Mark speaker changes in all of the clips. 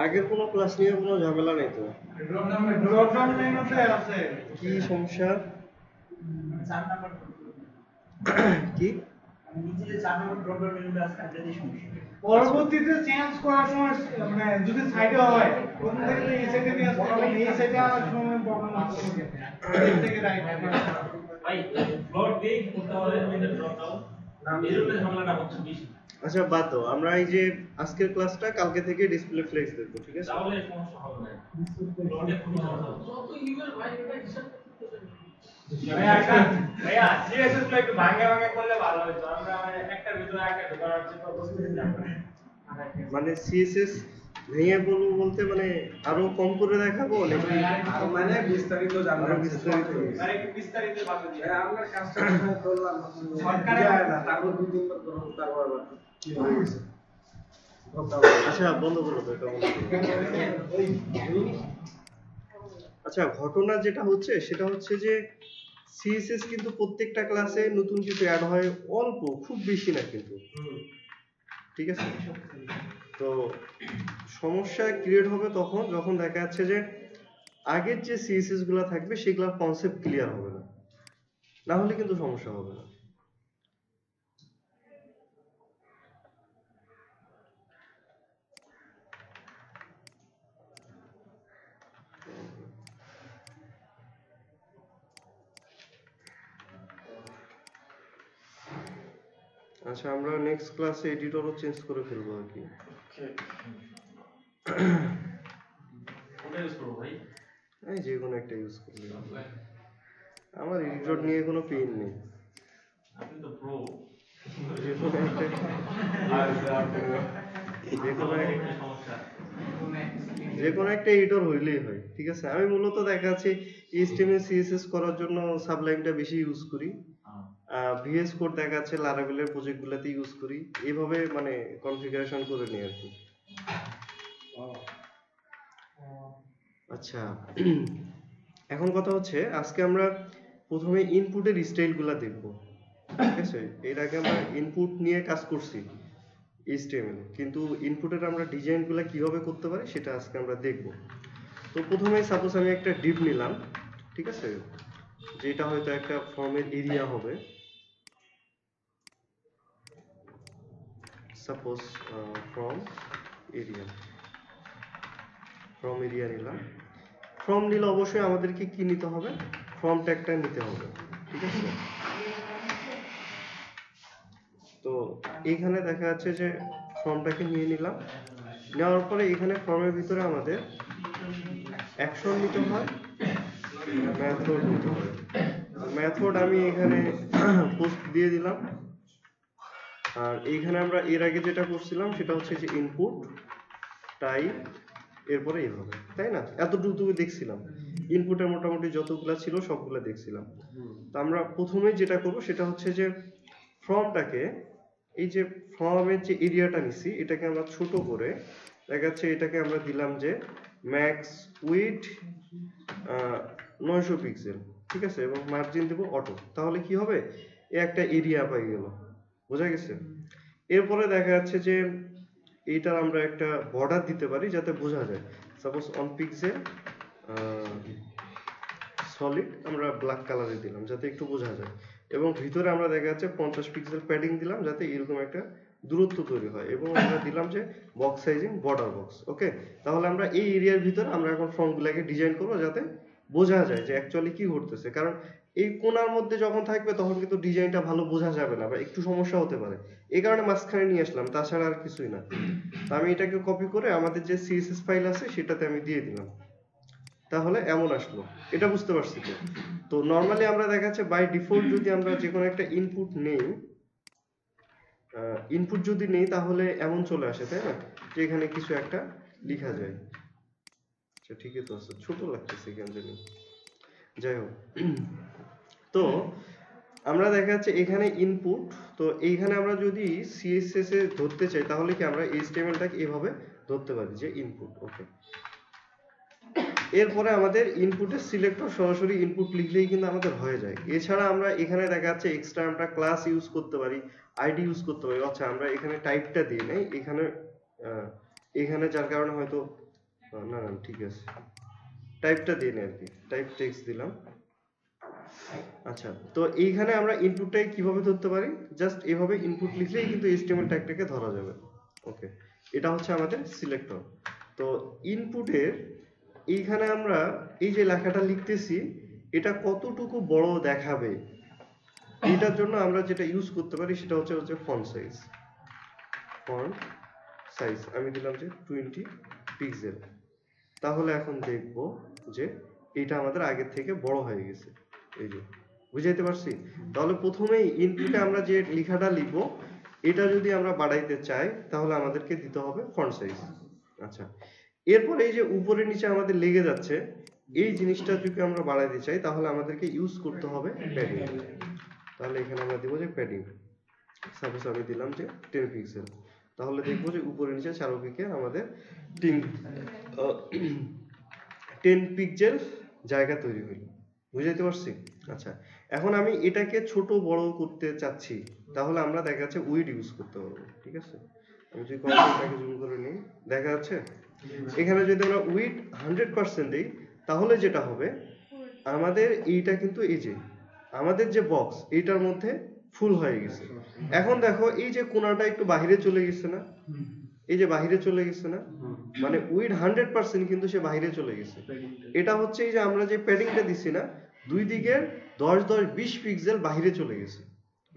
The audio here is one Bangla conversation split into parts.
Speaker 1: আগের কোনো ক্লাস নিয়ে কোনো ঝামেলা নেই তো?
Speaker 2: ড্রপ ডাউন মেনুতে আছে
Speaker 1: কি সমস্যা? কি
Speaker 3: নিচে 4 নম্বর ড্রপ ডাউন মেনুতে আছে এটাই সমস্যা।
Speaker 2: পরবর্তীতে চেঞ্জ করার সময় মানে যদি সাইডে হয় প্রথম থেকে তো এই সাইডে নিয়ে আসতে হবে, এই সাইডে আনার সময় প্রবলেম হচ্ছে লেফট থেকে রাইট
Speaker 3: ভাই ফ্লোর দিয়ে করতে হবে এটা ড্রপ ডাউন এই জন্য ঝামেলাটা হচ্ছে বেশি।
Speaker 1: আচ্ছা বাদ দাও, আমরা এই যে আজকের ক্লাসটা কালকে থেকে ডিসপ্লে ফ্লেক্স দেখবো, ঠিক আছে?
Speaker 3: তাহলে সমস্যা হবে না। ফ্লোরে খুবই সমস্যা হবে। যত ইমেল ভাই এটা হিসাব ভাইয়া সিএসএস গুলো একটু ভাঙা ভাঙা করলে ভালো হতো। আমরা মানে একটার ভিতরে একটা ঢোকানোর জন্য প্রস্তুতি নিলাম।
Speaker 1: মানে সিএসএস ভেঙে বলবো বলতে মানে আরো কম করে দেখাবো নাকি
Speaker 4: আর মানে বিস্তারিত জানতে
Speaker 1: আরো বিস্তারিত?
Speaker 3: আর একটু বিস্তারিত ভাবে দিই।
Speaker 4: আমরা কাজটা করলাম
Speaker 3: সরকারে
Speaker 4: না তারপর দুই তিনবার করব তারপর কি হয়েছে
Speaker 1: আচ্ছা বন্ধ করো তো, এটা বন্ধ করো। আচ্ছা ঘটনা যেটা হচ্ছে সেটা হচ্ছে যে সিএসএস কিন্তু প্রত্যেকটা ক্লাসে নতুন কিছু অ্যাড হয়, অল্প, খুব বেশি না কিন্তু, ঠিক আছে? তো সমস্যা ক্রিয়েট হবে তখন যখন দেখা যাচ্ছে যে আগের যে সিএসএস গুলো থাকবে সেগুলোর কনসেপ্ট ক্লিয়ার হবে না, না হলে কিন্তু সমস্যা হবে না। আচ্ছা আমরা নেক্সট ক্লাসে এডিটরও চেঞ্জ করে ফেলবো আর কি।
Speaker 3: কোনটা ইউজ করব ভাই?
Speaker 1: এই যে কোনো একটা ইউজ করলে, আমার এডিটর নিয়ে কোনো পেইন নেই।
Speaker 3: আপনি তো প্রো।
Speaker 1: যে কোনো একটা
Speaker 3: সমস্যা
Speaker 1: যে কোনো একটা এডিটর হইলেই হয়, ঠিক আছে? আমি মূলত দেখা যাচ্ছে এইচটিএমএল সিএসএস করার জন্য সাবলাইমটা বেশি ইউজ করি, ভিএস কোড দেখা যাচ্ছে লারাভেলের প্রজেক্টগুলোতে ইউজ করি, এইভাবে মানে কনফিগারেশন করে নিই আর কি। আচ্ছা এখন কথা হচ্ছে আজকে আমরা প্রথমে ইনপুটের স্টাইলগুলো দেখব, ঠিক আছে? এর আগে আমরা ইনপুট নিয়ে কাজ করছি এইচটিএমএল, কিন্তু ইনপুটের আমরা ডিজাইনগুলো কিভাবে করতে পারি সেটা আজকে আমরা দেখব। তো প্রথমে সাপোজ আমি একটা ডিভ নিলাম, ঠিক আছে, যেটা হয়তো একটা ফর্মের এরিয়া হবে, সাপোজ ফ্রম এরিয়া নিলাম। ফ্রম নিলে অবশ্যই আমাদেরকে কি নিতে হবে, ফ্রম ট্যাগটা নিতে হবে, ঠিক আছে? তো এইখানে দেখা যাচ্ছে যে ফর্মটাকে নিয়ে নিলাম, নেওয়ার পরে এখানে ফর্মের ভিতরে আমাদের অ্যাকশন নিতে হয়, মেথড নিতে হয়। মেথড আমি এখানে পোস্ট দিয়ে দিলাম, আর এইখানে আমরা এর আগে যেটা করছিলাম সেটা হচ্ছে যে ইনপুট টাইপ এরপরে এইভাবে, তাই না? এতটুকু দেখছিলাম, ইনপুটের মোটামুটি যতগুলা ছিল সবগুলা দেখছিলাম। তো আমরা প্রথমে যেটা করব সেটা হচ্ছে যে ফর্মটাকে, এই যে ফর্মের যে এরিয়াটা নিছি এটাকে আমরা ছোট করে দেখা যাচ্ছে এটাকে আমরা দিলাম যে ম্যাক্স উইডথ 900 পিক্সেল, ঠিক আছে, এবং মার্জিন দেব অটো। তাহলে কি হবে, এ একটা এরিয়া পাই গেল, বোঝা গেছে? এরপরে দেখা যাচ্ছে যে এইটার আমরা একটা বর্ডার দিতে পারি যাতে বোঝা যায়, সাপোজ অন পিক্সেল সলিড আমরা ব্ল্যাক কালারে দিলাম যাতে একটু বোঝা যায়, এবং ভিতরে আমরা দেখা যাচ্ছে 50 পিক্সেল প্যাডিং দিলাম যাতে এরকম একটা দূরত্ব তৈরি হয়, এবং আমরা দিলাম যে বক্স সাইজিং বর্ডার বক্স। ওকে, তাহলে আমরা এই এরিয়ার ভিতরে আমরা এখন ফর্মগুলোকে ডিজাইন করবো যাতে বোঝা যায় যে অ্যাকচুয়ালি কি ঘটতেছে, কারণ এই কোণার মধ্যে যখন থাকবে তখন কিন্তু ডিজাইনটা ভালো বোঝা যাবে না বা একটু সমস্যা হতে পারে, এই কারণে মাঝখানে নিয়ে আসলাম, তাছাড়া আর কিছুই না। তো আমি এটাকে কপি করে আমাদের যে সিএসএস ফাইল আছে সেটাতে আমি দিয়ে দিলাম, তাহলে এমন আসলো। এটা বুঝতে পারছি তো? তো নরমালি আমরা দেখা যাচ্ছে বাই ডিফল্ট যদি আমরা যে কোনো একটা ইনপুট নেই তাহলে এমন চলে আসে, তাই না, যে এখানে কিছু একটা লেখা যায়। আচ্ছা ঠিকই তো আছে, ছোট লাগতেছে কেন জানি, যাই হোক। তো আমরা দেখা যাচ্ছে এখানে ইনপুট, তো এইখানে আমরা যদি সিএসএস এ ধরতে চাই তাহলে কি আমরা এইচটিএমএলটাকে এভাবে ধরতে পারি যে ইনপুট। ওকে, এরপরে আমাদের ইনপুটের সিলেক্টর সরাসরি ইনপুট লিখলেই কিন্তু আমাদের হয়ে যায়। এছাড়া আমরা এখানে দেখা যাচ্ছে এক্সট্রা আমরা ক্লাস ইউজ করতে পারি, আইডি ইউজ করতে পারি। আচ্ছা আমরা এখানে টাইপটা দিয়ে নেই, এখানে যার কারণে হয়তো না না ঠিক আছে, টাইপটা দিন আর কি, টাইপ টেক্সট দিলাম। আচ্ছা, তো এইখানে আমরা ইনপুটটাকে কিভাবে ধরতে পারি, জাস্ট এভাবে ইনপুট লিখলেই কিন্তু HTML ট্যাগটাকে ধরা যাবে। ওকে, এটা হচ্ছে আমাদের সিলেক্টর। তো ইনপুটের এইখানে আমরা এই যে লেখাটা লিখতেছি এটা কতটুকু বড় দেখাবে, এটার জন্য আমরা যেটা ইউজ করতে পারি সেটা হচ্ছে ফন্ট সাইজ। ফন্ট সাইজ আমি দিলাম যে 20 পিক্সেল। তাহলে এখন দেখব যে এটা আমাদের আগের থেকে বড় হয়ে গেছে, এই যে বুঝাইতে পারছি। তাহলে প্রথমেই ইনপুটে আমরা যে লেখাটা লিখবো এটা যদি আমরা বাড়াইতে চাই তাহলে আমাদেরকে দিতে হবে ফন্ট সাইজ। আচ্ছা, এরপর এই যে উপরে নিচে আমাদের লেগে যাচ্ছে এই জিনিসটা যদি আমরা বাড়াইতে চাই তাহলে আমাদেরকে ইউজ করতে হবে প্যাডিং। তাহলে এখানে আমরা দেবো যে প্যাডিং, সাপোজ আমি দিলাম যে 10 পিক্সেল। তাহলে দেখবো যে উপরে নিচে চারদিকে আমাদের 10 পিক্সেল জায়গা তৈরি হইল, বুঝাইতে পারছি। আচ্ছা, এখন আমি এটাকে ছোট বড় করতে চাচ্ছি তাহলে আমরা দেখা যাচ্ছে উইড ইউজ করতে পারবো। ঠিক আছে, আমি যদি কন্ট্রোলটাকে জুম করে নিই দেখা যাচ্ছে এখানে যদি আমরা উইড 100% দিই তাহলে যেটা হবে আমাদের এইটা কিন্তু এই যে আমাদের যে বক্স এইটার মধ্যে ফুল হয়ে গেছে। এখন দেখো এই যে কোণাটা একটু বাইরে চলে গেছে না, এই যে বাইরে চলে গেছে না, মানে উইড 100% কিন্তু সে বাইরে চলে গেছে। এটা হচ্ছে এই যে আমরা যে প্যাডিংটা দিছি না, দুই দিকের 10-10-20 পিক্সেল বাইরে চলে গেছে।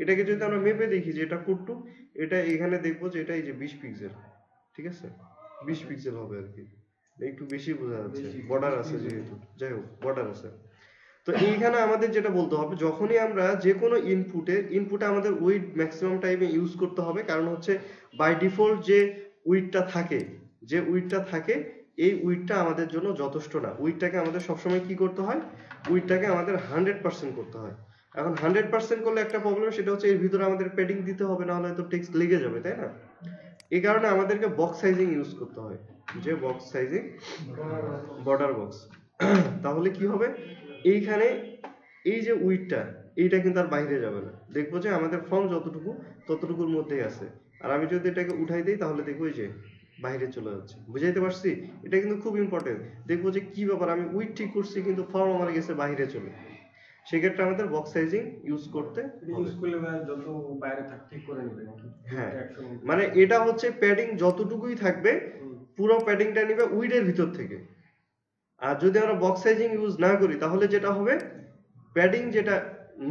Speaker 1: এটাকে যদি আমরা মেপে দেখি যে এটা কতটুকু, এটা এখানে দেখবো যে এটা এই যে 20 পিক্সেল। ঠিক আছে, 20 পিক্সেল হবে আর কি, একটু বেশি বোঝা যাচ্ছে, বর্ডার আছে যেহেতু, যাই হোক বর্ডার আছে। তো এইখানে আমাদের যেটা বলতে হবে যখনই আমরা যে কোনো ইনপুটে আমাদের উইড ম্যাক্সিমাম টাইমে ইউজ করতে হবে, কারণ হচ্ছে বাই ডিফল্ট যে উইডটা থাকে এই উইডটা আমাদের জন্য যথেষ্ট না। উইডটাকে আমাদের সবসময় কি করতে হয়, উইডটাকে আমাদের 100% করতে হয়। এখন 100% করলে একটা প্রবলেম, সেটা হচ্ছে এর ভিতরে আমাদের প্যাডিং দিতে হবে, না হলে তো টেক্সট লেগে যাবে, তাই না? এই কারণে আমাদেরকে বক্স সাইজিং ইউজ করতে হয়, যে বক্স সাইজিং বর্ডার বক্স। তাহলে কি হবে, এইখানে এই যে উইডটা এইটা কিন্তু আর বাইরে যাবে না, দেখবো যে আমাদের ফর্ম যতটুকু ততটুকুর মধ্যেই আছে। আর আমি যদি এটাকে উঠাই দিই তাহলে দেখবো যে বাইরে চলে যাচ্ছে, বুঝাইতে পারছি। এটা কিন্তু খুব ইম্পর্টেন্ট, দেখবো যে কি ব্যাপার আমি উইড ঠিক করছি কিন্তু ফর্ম আমার গেছে বাইরে চলে। সেক্ষেত্রে আমাদের বক্স সাইজিং ইউজ করতে হবে।
Speaker 4: যত বাইরে থাক ঠিক করে নেবে।
Speaker 1: হ্যাঁ, মানে এটা হচ্ছে প্যাডিং যতটুকুই থাকবে পুরো প্যাডিংটা নিবে উইডের ভিতর থেকে। আর যদি আমরা বক্স সাইজিং ইউজ না করি তাহলে যেটা হবে প্যাডিং যেটা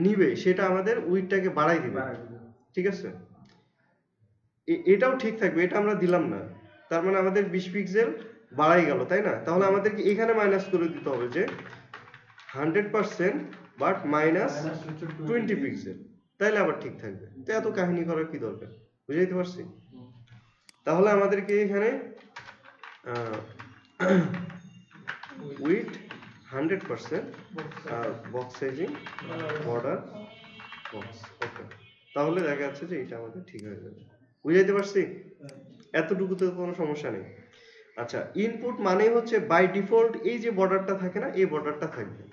Speaker 1: নিবে সেটা আমাদের উইডটাকে বাড়াই দিবে। ঠিক আছে, এটাও ঠিক থাকবে, এটা আমরা দিলাম না, তার মানে আমাদের 20 পিক্সেল বাড়াই গেল, তাই না? তাহলে আমাদেরকে এখানে মাইনাস করে দিতে হবে যে 100% বাট মাইনাস 20 পিক্সেল, তাইলে আবার ঠিক থাকবে। তো এত কাহিনী করার কি দরকার, বুঝাইতে পারছি। তাহলে আমাদেরকে এখানে উইড 100% আর বক্স সাইজিং বর্ডার বক্স। ওকে, তাহলে দেখা যাচ্ছে যে এটা আমাদের ঠিক হয়ে যাবে, বুঝাইতে পারছি। এতটুকুতে কোনো সমস্যা নেই। আচ্ছা, ইনপুট মানে হচ্ছে বাই ডিফল্ট এই যে বর্ডারটা থাকে না, এই বর্ডারটা থাকবে।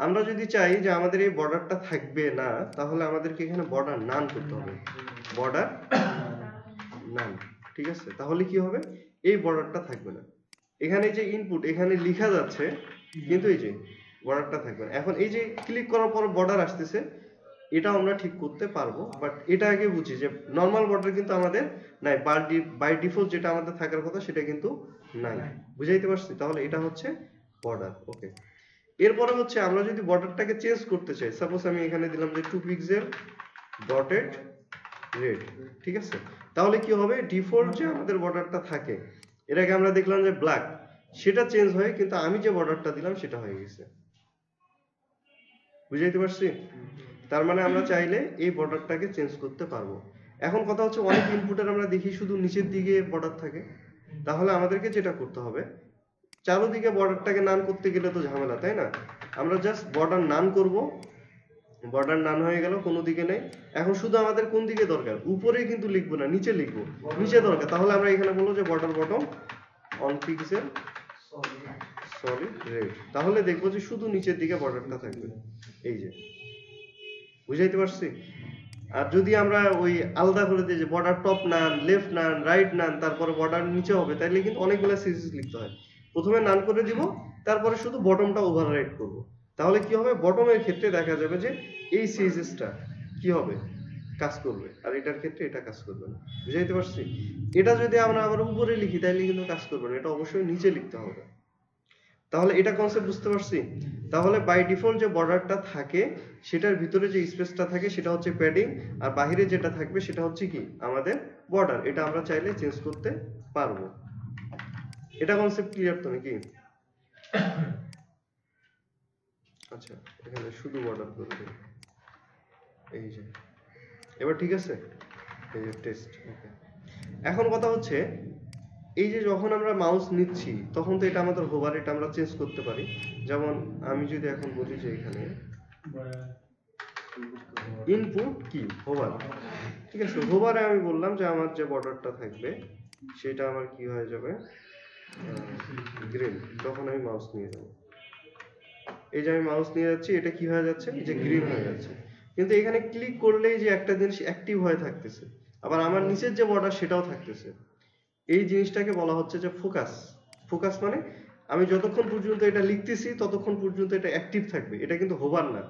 Speaker 1: আমরা যদি চাই যে আমাদের এই বর্ডারটা থাকবে না তাহলে আমাদেরকে এখানে বর্ডার নান করতে হবে, বর্ডার নান। ঠিক আছে, তাহলে কি হবে, এই বর্ডারটা থাকবে না। এখানে যে ইনপুট এখানে লেখা যাচ্ছে কিন্তু এই যে বর্ডারটা থাকবে না। এখন এই যে ক্লিক করার পর বর্ডার আসতেছে, এটা আমরা ঠিক করতে পারবো, বাট এটা আগে বুঝি যে নরমাল বর্ডার কিন্তু আমাদের নাই, বাই ডিফল্ট যেটা আমাদের থাকার কথা সেটা কিন্তু নাই, বুঝাইতে পারছি। তাহলে এটা হচ্ছে বর্ডার। ওকে, এরপরে হচ্ছে আমরা যদি বর্ডারটাকে চেঞ্জ করতে চাই, সাপোজ আমি এখানে দিলাম যে 2 পিক্সেল ডটেড রেড। ঠিক আছে, তাহলে কি হবে, ডিফল্ট যে আমাদের বর্ডারটা থাকে এর আগে আমরা দেখলাম যে ব্ল্যাক, সেটা চেঞ্জ হয়, কিন্তু আমি যে বর্ডারটা দিলাম সেটা হয়ে গেছে, বুঝাইতে পারছি। তার মানে আমরা চাইলে এই বর্ডারটাকে চেঞ্জ করতে পারবো। এখন কথা হচ্ছে অনেক ইনপুটের আমরা দেখি শুধু নিচের দিকে বর্ডার থাকে, তাহলে আমাদেরকে যেটা করতে হবে চারদিকে বর্ডারটাকে নান করতে গেলে তো ঝামেলা, তাই না? আমরা জাস্ট বর্ডার নান করব, বর্ডার নান হয়ে গেল, কোনো দিকে নেই। এখন শুধু আমাদের কোন দিকে দরকার, উপরে কিন্তু লিখবো না, নিচে লিখবো, নিচে দরকার। তাহলে আমরা এখানে বলবো যে border bottom on pixel solid red. তাহলে দেখবো যে শুধু নিচের দিকে বর্ডারটা থাকবে, এই যে, বুঝাইতে পারছি। আর যদি আমরা ওই আলাদা করে দিই যে বর্ডার টপ নান, লেফট নান, রাইট নান, তারপরে বর্ডার নিচে হবে, তাহলে কিন্তু অনেকগুলো সিরিজ লিখতে হয়। প্রথমে নান করে দিব, তারপরে শুধু বটমটা ওভাররাইড করব। তাহলে কি হবে, বটমের ক্ষেত্রে দেখা যাবে যে এই সিএসএসটা কি হবে, কাজ করবে, আর এটার ক্ষেত্রে এটা কাজ করবে না। বুঝাইতে পারছি? এটা যদি আমরা আবার উপরে লিখি তাহলে কিন্তু কাজ করবে না, এটা অবশ্যই নিচে লিখতে হবে। তাহলে এটা কনসেপ্ট বুঝতে পারছি? তাহলে বাই ডিফল্ট যে বর্ডারটা থাকে সেটার ভিতরে যে স্পেসটা থাকে সেটা হচ্ছে প্যাডিং, আর বাহিরে যেটা থাকবে সেটা হচ্ছে কি আমাদের বর্ডার। এটা আমরা চাইলে চেঞ্জ করতে পারবো। এটা কনসেপ্ট ক্লিয়ার তো নাকি? আচ্ছা, এখানে শুধু বর্ডার করে দিই, এই যে এবার ঠিক আছে, এই যে টেস্ট। ওকে, এখন কথা হচ্ছে এই যে যখন আমরা মাউস নিচ্ছি তখন তো এটা আমাদের হোভার, এটা আমরা চেঞ্জ করতে পারি। যেমন আমি যদি এখন বলি যে এখানে ইনপুট কি হোভার, ঠিক আছে, হোভারে আমি বললাম যে আমার যে বর্ডারটা থাকবে সেটা আমার কি হয়ে যাবে, গ্রিন। যখন আমি মাউস নিয়ে যাব, এই যে আমি মাউস নিয়ে যাচ্ছি, এটা কি হয়ে যাচ্ছে, এই যে গ্রিন হয়ে যাচ্ছে। কিন্তু এখানে ক্লিক করলেই যে একটা জিনিস অ্যাক্টিভ হয়ে থাকতেছে, আবার আমার নিচের যে বর্ডার সেটাও থাকতেছে। এই জিনিসটাকে বলা হচ্ছে যে ফোকাস। ফোকাস মানে আমি যতক্ষণ পর্যন্ত এটা লিখতেছি ততক্ষণ পর্যন্ত এটা অ্যাক্টিভ থাকবে, এটা কিন্তু হোভার না,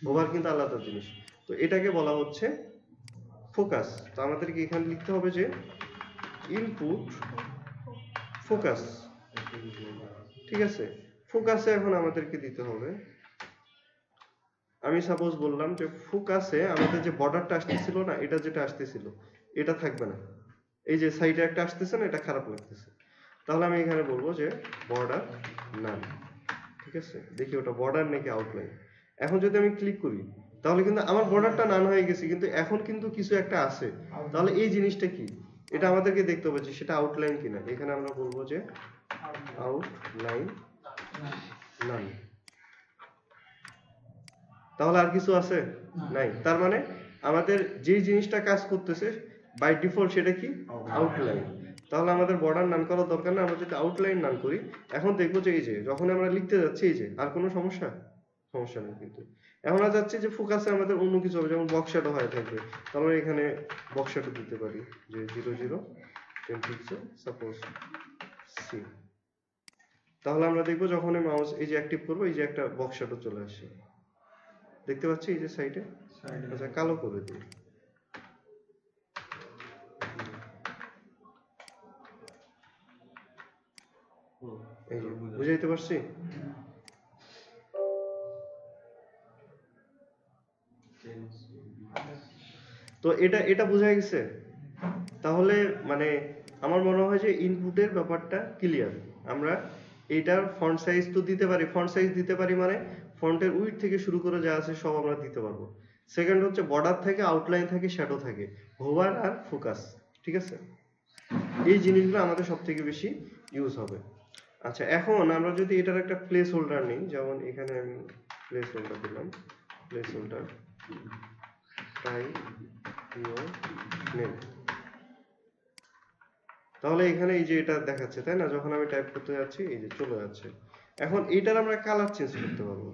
Speaker 1: হোভার কিন্তু আলাদা জিনিস। তো এটাকে বলা হচ্ছে ফোকাস। তো আমাদেরকে এখানে লিখতে হবে যে ইনপুট ফোকাস, ঠিক আছে। ফোকাসে এখন আমাদেরকে দিতে হবে, আমি সাপোজ বললাম যে ফোকাসে আমাদের যে বর্ডারটা আসতেছিল না, এটা যেটা আসতেছিল এটা থাকবে না, এই যে সাইডে একটা আসতেছে না, এটা খারাপ লাগতেছে। তাহলে আমি এখানে বলবো যে বর্ডার নান, ঠিক আছে। দেখি ওটা বর্ডার নাকি আউটলাইন। এখন যদি আমি ক্লিক করি তাহলে কিন্তু আমার বর্ডারটা নান হয়ে গেছে, কিন্তু এখন কিন্তু কিছু একটা আছে। তাহলে এই জিনিসটা কি, এটা আমাদেরকে দেখতে হবে যে সেটা আউটলাইন কিনা। এখানে আমরা বলবো যে আউটলাইন নান। তাহলে আর কিছু আছে নাই, তার মানে আমাদের যে জিনিসটা কাজ করতেছে বাই ডিফল্ট সেটা কি আউটলাইন। তাহলে আমাদের বর্ডার নান করার দরকার না, আমরা যদি আউটলাইন নান করি এখন দেখবো যে এই যে যখন আমরা লিখতে যাচ্ছি এই যে আর কোনো সমস্যা নেই। কিন্তু এখন আর যাচ্ছে যে ফোকাসে আমাদের অন্য কিছু হবে, যেমন বক্স শ্যাডো হয়ে থাকবে, তাহলে এখানে বক্স শ্যাডো দিতে পারি যে 00 10 পিক্সেল সাপোজ সি। তাহলে আমরা দেখবো যখন আমি মাউস এই যে অ্যাক্টিভ করবো এই যে একটা বক্স শ্যাডো চলে আসে, দেখতে পাচ্ছি এই যে সাইডে। আচ্ছা, কালো করে দিই। এই যে বুঝাইতে পারছি? তো এটা বোঝা গেছে। তাহলে মানে আমার মনে হয় যে ইনপুটের ব্যাপারটা ক্লিয়ার। আমরা এইটার ফন্ট সাইজ তো দিতে পারি, ফন্ট সাইজ দিতে পারি মানে ফন্টের উইডথ থেকে শুরু করে যা আছে সব আমরা দিতে পারবো। সেকেন্ড হচ্ছে বর্ডার থাকে, আউটলাইন থাকে, শ্যাডো থাকে, হোভার আর ফোকাস, ঠিক আছে। এই জিনিসগুলো আমাদের সব থেকে বেশি ইউজ হবে। আচ্ছা, এখন আমরা যদি এটার একটা প্লেস হোল্ডার নিই, যেমন এখানে আমি প্লেস হোল্ডার দিলাম, place holder type your name. তাহলে এখানে এই যে এটা দেখাচ্ছে, তাই না, যখন আমি টাইপ করতে যাচ্ছি এই যে চলে যাচ্ছে। এখন এইটার আমরা কালার চেঞ্জ করতে পারবো।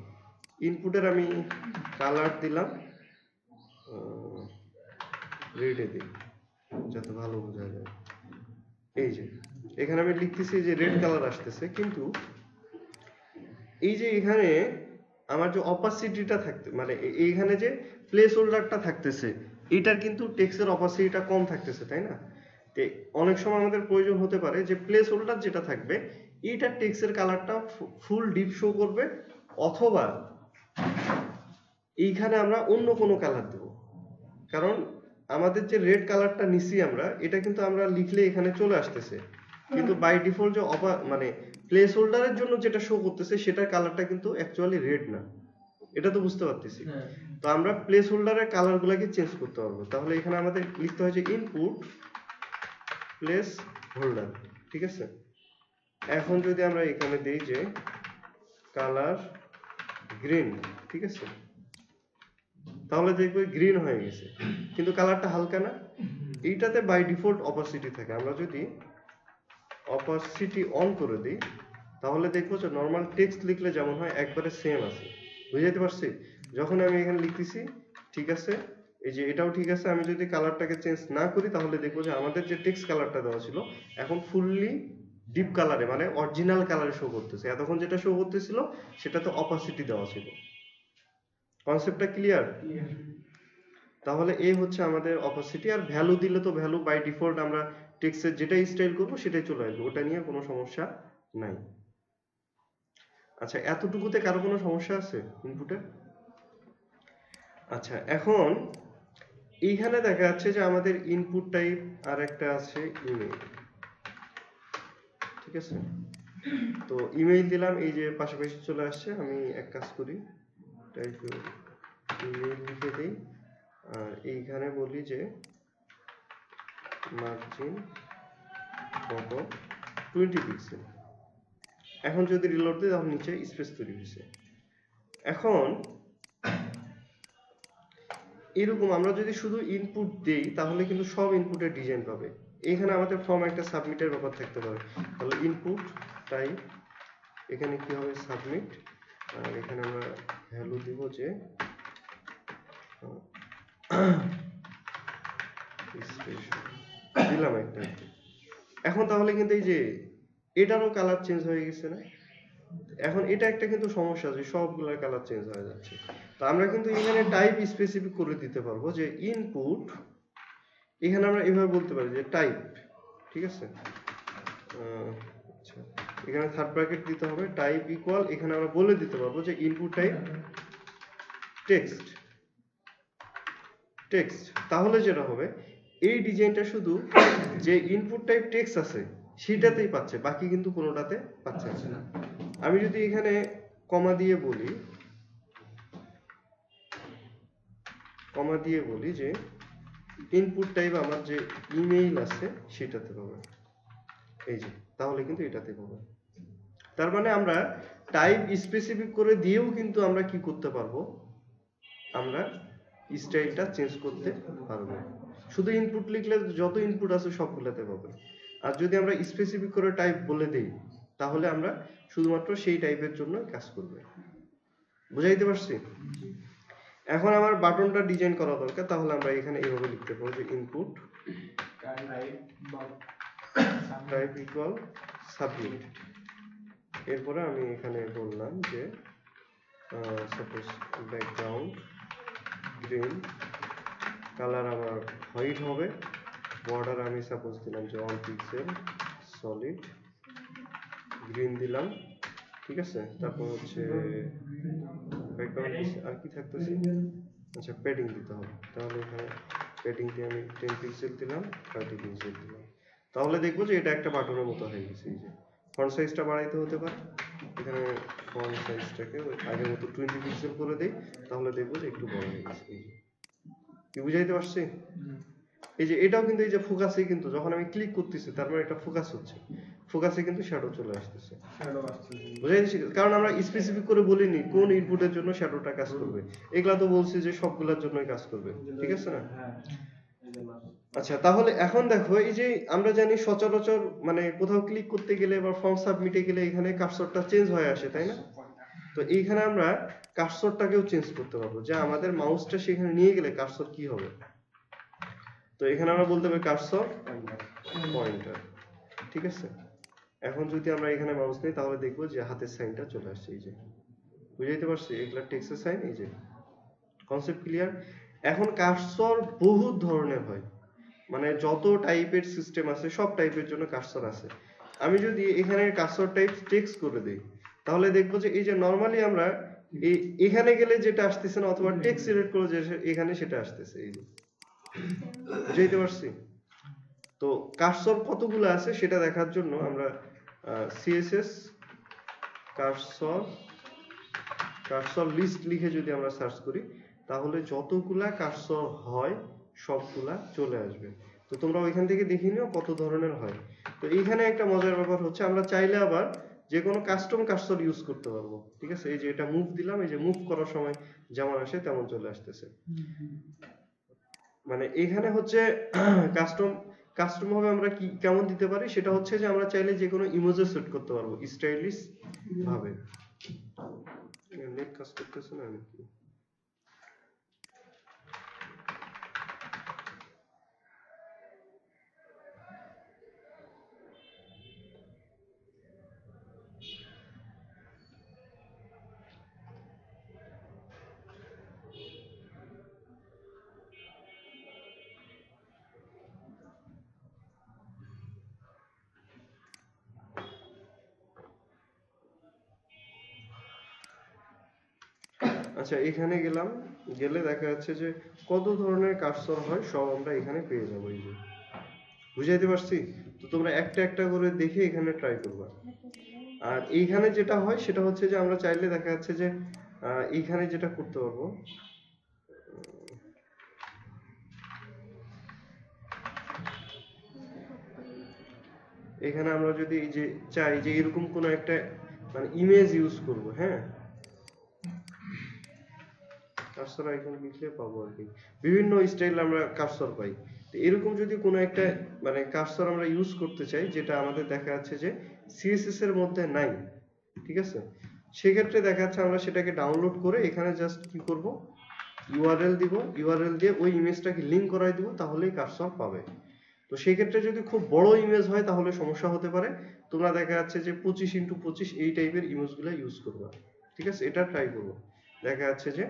Speaker 1: ইনপুটের আমি কালার দিলাম রেডে দিই যাতে ভালো বোঝা যায়। এই যে এখানে আমি লিখতেছি যে রেড কালার আসতেছে, কিন্তু এই যে এখানে আমার যে অপাসিটিটা থাকতে মানে এইখানে যে প্লেস হোল্ডারটা থাকতেছে এটার কিন্তু টেক্সটের অপাসিটিটা কম থাকতেছে, তাই না। অনেক সময় আমাদের প্রয়োজন হতে পারে যে প্লেস হোল্ডার যেটা থাকবে এইটার টেক্সটের কালারটা ফুল ডিপ শো করবে, অথবা এইখানে আমরা অন্য কোনো কালার দেব। কারণ আমাদের যে রেড কালারটা নিছি আমরা, এটা কিন্তু আমরা লিখলে এখানে চলে আসতেছে, কিন্তু বাই ডিফল্ট যে মানে প্লেস হোল্ডারের জন্য যেটা শো করতেছে সেটার কালারটা কিন্তু অ্যাকচুয়ালি রেড না। এটা তো বুঝতে পারতেছি। তো আমরা প্লেস হোল্ডারের কালারগুলোকে চেঞ্জ করতে পারবো। তাহলে এখানে আমাদের লিখতে হয় যে ইনপুট প্লেস হোল্ডার, ঠিক আছে। এখন যদি আমরা এখানে দেই যে কালার গ্রিন, ঠিক আছে, তাহলে দেখবো গ্রিন হয়ে গেছে, কিন্তু কালারটা হালকা না। এইটাতে বাই ডিফল্ট অপাসিটি থাকে, আমরা যদি অপাসিটি অন করে দিই তাহলে দেখবো যে নর্মাল টেক্সট লিখলে যেমন হয় একবারে সেম আছে। বুঝাইতে পারছি? যখন আমি এখানে লিখতেছি ঠিক আছে, এই যে এটাও ঠিক আছে, আমি যদি কালারটাকে চেঞ্জ না করি তাহলে দেখবো যে আমাদের যে টেক্সট কালারটা দেওয়া ছিল এখন ফুললি ডিপ কালারে মানে অরিজিনাল কালারে শো করতেছে। এতক্ষণ যেটা শো করতেছিল সেটা তো অপাসিটি দেওয়া ছিল। কনসেপ্টটা ক্লিয়ার? তাহলে এই হচ্ছে আমাদের অপাসিটি। আর ভ্যালু দিলে তো ভ্যালু বাই ডিফল্ট আমরা টেক্সটের যেটাই স্টাইল করবো সেটাই চলে আসবে, ওটা নিয়ে কোনো সমস্যা নাই। আচ্ছা, এতটুকুতে কারো কোনো সমস্যা আছে ইনপুটে? আচ্ছা, এখন এইখানে দেখা যাচ্ছে যে আমাদের ইনপুট টাইপ আর একটা আছে ইমেল, ঠিক আছে? তো ইমেইল দিলাম, এই যে পাশাপাশি চলে আসছে। আমি এক কাজ করি, টাইপ ইমেইল লিখে দিই আর এইখানে বলি যে মার্জিন কত 20 পিক্সেল। এখন যদি রিলোড দিই তাহলে নিচে স্পেস তৈরি হয়েছে। এখন এরকম আমরা যদি শুধু ইনপুট দেই তাহলে কিন্তু সব ইনপুটের ডিজাইন পাবে। এখানে আমাদের ফর্ম একটা সাবমিটের ব্যাপার থাকতে পারে। তাহলে ইনপুট টাইপ এখানে কি হবে সাবমিট, আর এখানে আমরা ভ্যালু দিব যে দিলাম একটা। এখন তাহলে কিন্তু এই যে এটারও কালার চেঞ্জ হয়ে গেছে না? এখন এটা একটা কিন্তু সমস্যা যে সবগুলোর কালার চেঞ্জ হয়ে যাচ্ছে। তো আমরা কিন্তু এখানে টাইপ স্পেসিফিক করে দিতে পারবো যে ইনপুট, এখানে আমরা এভাবে বলতে পারি যে টাইপ, ঠিক আছে? আচ্ছা, এখানে থার্ড ব্র্যাকেট দিতে হবে, টাইপ ইকুয়াল, এখানে আমরা বলে দিতে পারবো যে ইনপুট টাইপ টেক্সট। টেক্সট তাহলে যেটা হবে এই ডিজাইনটা শুধু যে ইনপুট টাইপ টেক্সট আছে সেটাতেই পাচ্ছে, বাকি কিন্তু কোনোটাতে পাচ্ছে না। আমি যদি এখানে কমা দিয়ে বলি যে ইনপুট টাইপ আমার যে ইমেইল আছে সেটাতে পাবে, এই যে, তাহলে কিন্তু এটাতে পাবে। তার মানে আমরা টাইপ স্পেসিফিক করে দিয়েও কিন্তু আমরা কি করতে পারবো, আমরা স্টাইলটা চেঞ্জ করতে পারবো। শুধু ইনপুট লিখলে যত ইনপুট আছে সবগুলোতে পাবে। আর যদি আমরা স্পেসিফিক করে টাইপ বলে দেই তাহলে আমরা শুধুমাত্র সেই টাইপের জন্য কাজ করবে। বুঝাইতে পারছি? এখন আমার বাটনটা ডিজাইন করা দরকার, তাহলে আমরা এখানে এইভাবে লিখতে পারবো যে ইনপুট টাইপ ইকুয়াল সাবমিট। এরপরে আমি এখানে বললাম যে সাপোজ ব্যাকগ্রাউন্ড গ্রিন, কালার আমার হোয়াইট হবে, বর্ডার আমি সাপোজ দিলাম যে 1 পিক্সেল সলিড গ্রিন দিলাম, ঠিক আছে? তারপর হচ্ছে ব্যাকগ্রাউন্ড আর কি থাকতেছে, আচ্ছা প্যাডিং দিতে হবে। তাহলে এখানে প্যাডিং দিয়ে আমি 10 পিক্সেল দিলাম, 30 পিক্সেল দিলাম। তাহলে দেখবো যে এটা একটা বাটনের মতো হয়ে গেছে। এই যে ফন্ট সাইজটা বাড়াইতে হতে পারে, এখানে ফন্ট সাইজটাকে আগের মতো 20 পিক্সেল করে দেই, তাহলে দেখবো যে একটু বড় হয়ে গেছে। এই যে কি বুঝাইতে পারছি? এই যে এটাও কিন্তু এই যে ফোকাসে কিন্তু যখন আমি ক্লিক করতেছি তার মানে এটা ফোকাস হচ্ছে, ফোকাসে কিন্তু শ্যাডো চলে আসতেছে। বুঝাইছি? কারণ আমরা স্পেসিফিক করে বলিনি কোন ইনপুটের জন্য শ্যাডোটা কাজ করবে, এগুলা তো বলছি যে সবগুলোর জন্যই কাজ করবে, ঠিক আছে না? আচ্ছা, তাহলে এখন দেখো এই যে আমরা জানি সচরাচর মানে কোথাও ক্লিক করতে গেলে বা ফর্ম সাবমিটে গেলে এখানে কার্সরটা চেঞ্জ হয়ে আসে, তাই না? তো এইখানে আমরা কার্সরটাকেও চেঞ্জ করতে পারবো, যে আমাদের মাউসটা সেখানে নিয়ে গেলে কার্সর কি হবে। তো এখানে আমরা বলতে পারি কার্সর পয়েন্টার, ঠিক আছে? এখন যদি আমরা এখানে মাউস নিই তাহলে দেখবো যে হাতের সাইনটা চলে আসছে। এই যে বুঝাইতে পারছি, এগুলা টেক্সটের সাইন। এই যে কনসেপ্ট ক্লিয়ার? এখন কার্সর বহু ধরনের হয়, মানে যত টাইপের সিস্টেম আছে সব টাইপের জন্য কার্সর আছে। আমি যদি এখানে কার্সর টাইপ টেক্সট করে দেই তাহলে দেখবো যে এই যে নরমালি আমরা এখানে গেলে যেটা আসতেছে না, অথবা টেক্সট সিলেক্ট করে যে এখানে সেটা আসতেছে। এই যে বুঝাইতে পারছি? তো কার্সর কতগুলো আছে সেটা দেখার জন্য আমরা সিএসএস কার্সর লিস্ট লিখে যদি আমরা সার্চ করি তাহলে যতগুলা কার্সর হয় সবগুলা চলে আসবে। তো তোমরা ওইখান থেকে দেখে নিও কত ধরনের হয়। তো এইখানে একটা মজার ব্যাপার হচ্ছে আমরা চাইলে আবার যে কোনো কাস্টম কার্সর ইউজ করতে পারবো, ঠিক আছে? এই যে এটা মুভ দিলাম, এই যে মুভ করার সময় যেমন আসে তেমন চলে আসতেছে। মানে এখানে হচ্ছে কাস্টম ভাবে আমরা কি কেমন দিতে পারি সেটা হচ্ছে যে আমরা চাইলে যে কোনো ইমোজি সেট করতে পারবো স্টাইলিশ ভাবে। নেট কাজ করতেছে না নাকি? আচ্ছা এখানে গেলাম, গেলে দেখা যাচ্ছে যে কত ধরনের কার্সর হয় সব আমরা এখানে পেয়ে যাবো। এই যে বুঝাইতে পারছি? তো তোমরা একটা একটা করে দেখে এখানে ট্রাই করবা। আর এইখানে যেটা হয় সেটা হচ্ছে যে আমরা চাইলে দেখা যাচ্ছে যে এইখানে যেটা করতে পারবো, এখানে আমরা যদি এই যে চাই যে এরকম কোনো একটা মানে ইমেজ ইউজ করব, হ্যাঁ, কার্সর আইকন লিখলে পাবো আর কি, বিভিন্ন স্টাইল আমরা কার্সর পাই। তো এরকম যদি কোনো একটা মানে কার্সর আমরা ইউজ করতে চাই যেটা আমাদের দেখা যাচ্ছে যে সিএসএস এর মধ্যে নাই, ঠিক আছে, সেক্ষেত্রে দেখা যাচ্ছে আমরা সেটাকে ডাউনলোড করে এখানে জাস্ট কি করব, ইউআরএল দিব, ইউআরএল দিয়ে ওই ইমেজটাকে লিংক করাই দিব, তাহলেই কার্সর পাবে। তো সেই ক্ষেত্রে যদি খুব বড় ইমেজ হয় তাহলে সমস্যা হতে পারে, তোমরা দেখা যাচ্ছে যে 25x25 এই টাইপের ইমেজগুলো ইউজ করবা, ঠিক আছে, এটা ট্রাই করবো। দেখা যাচ্ছে যে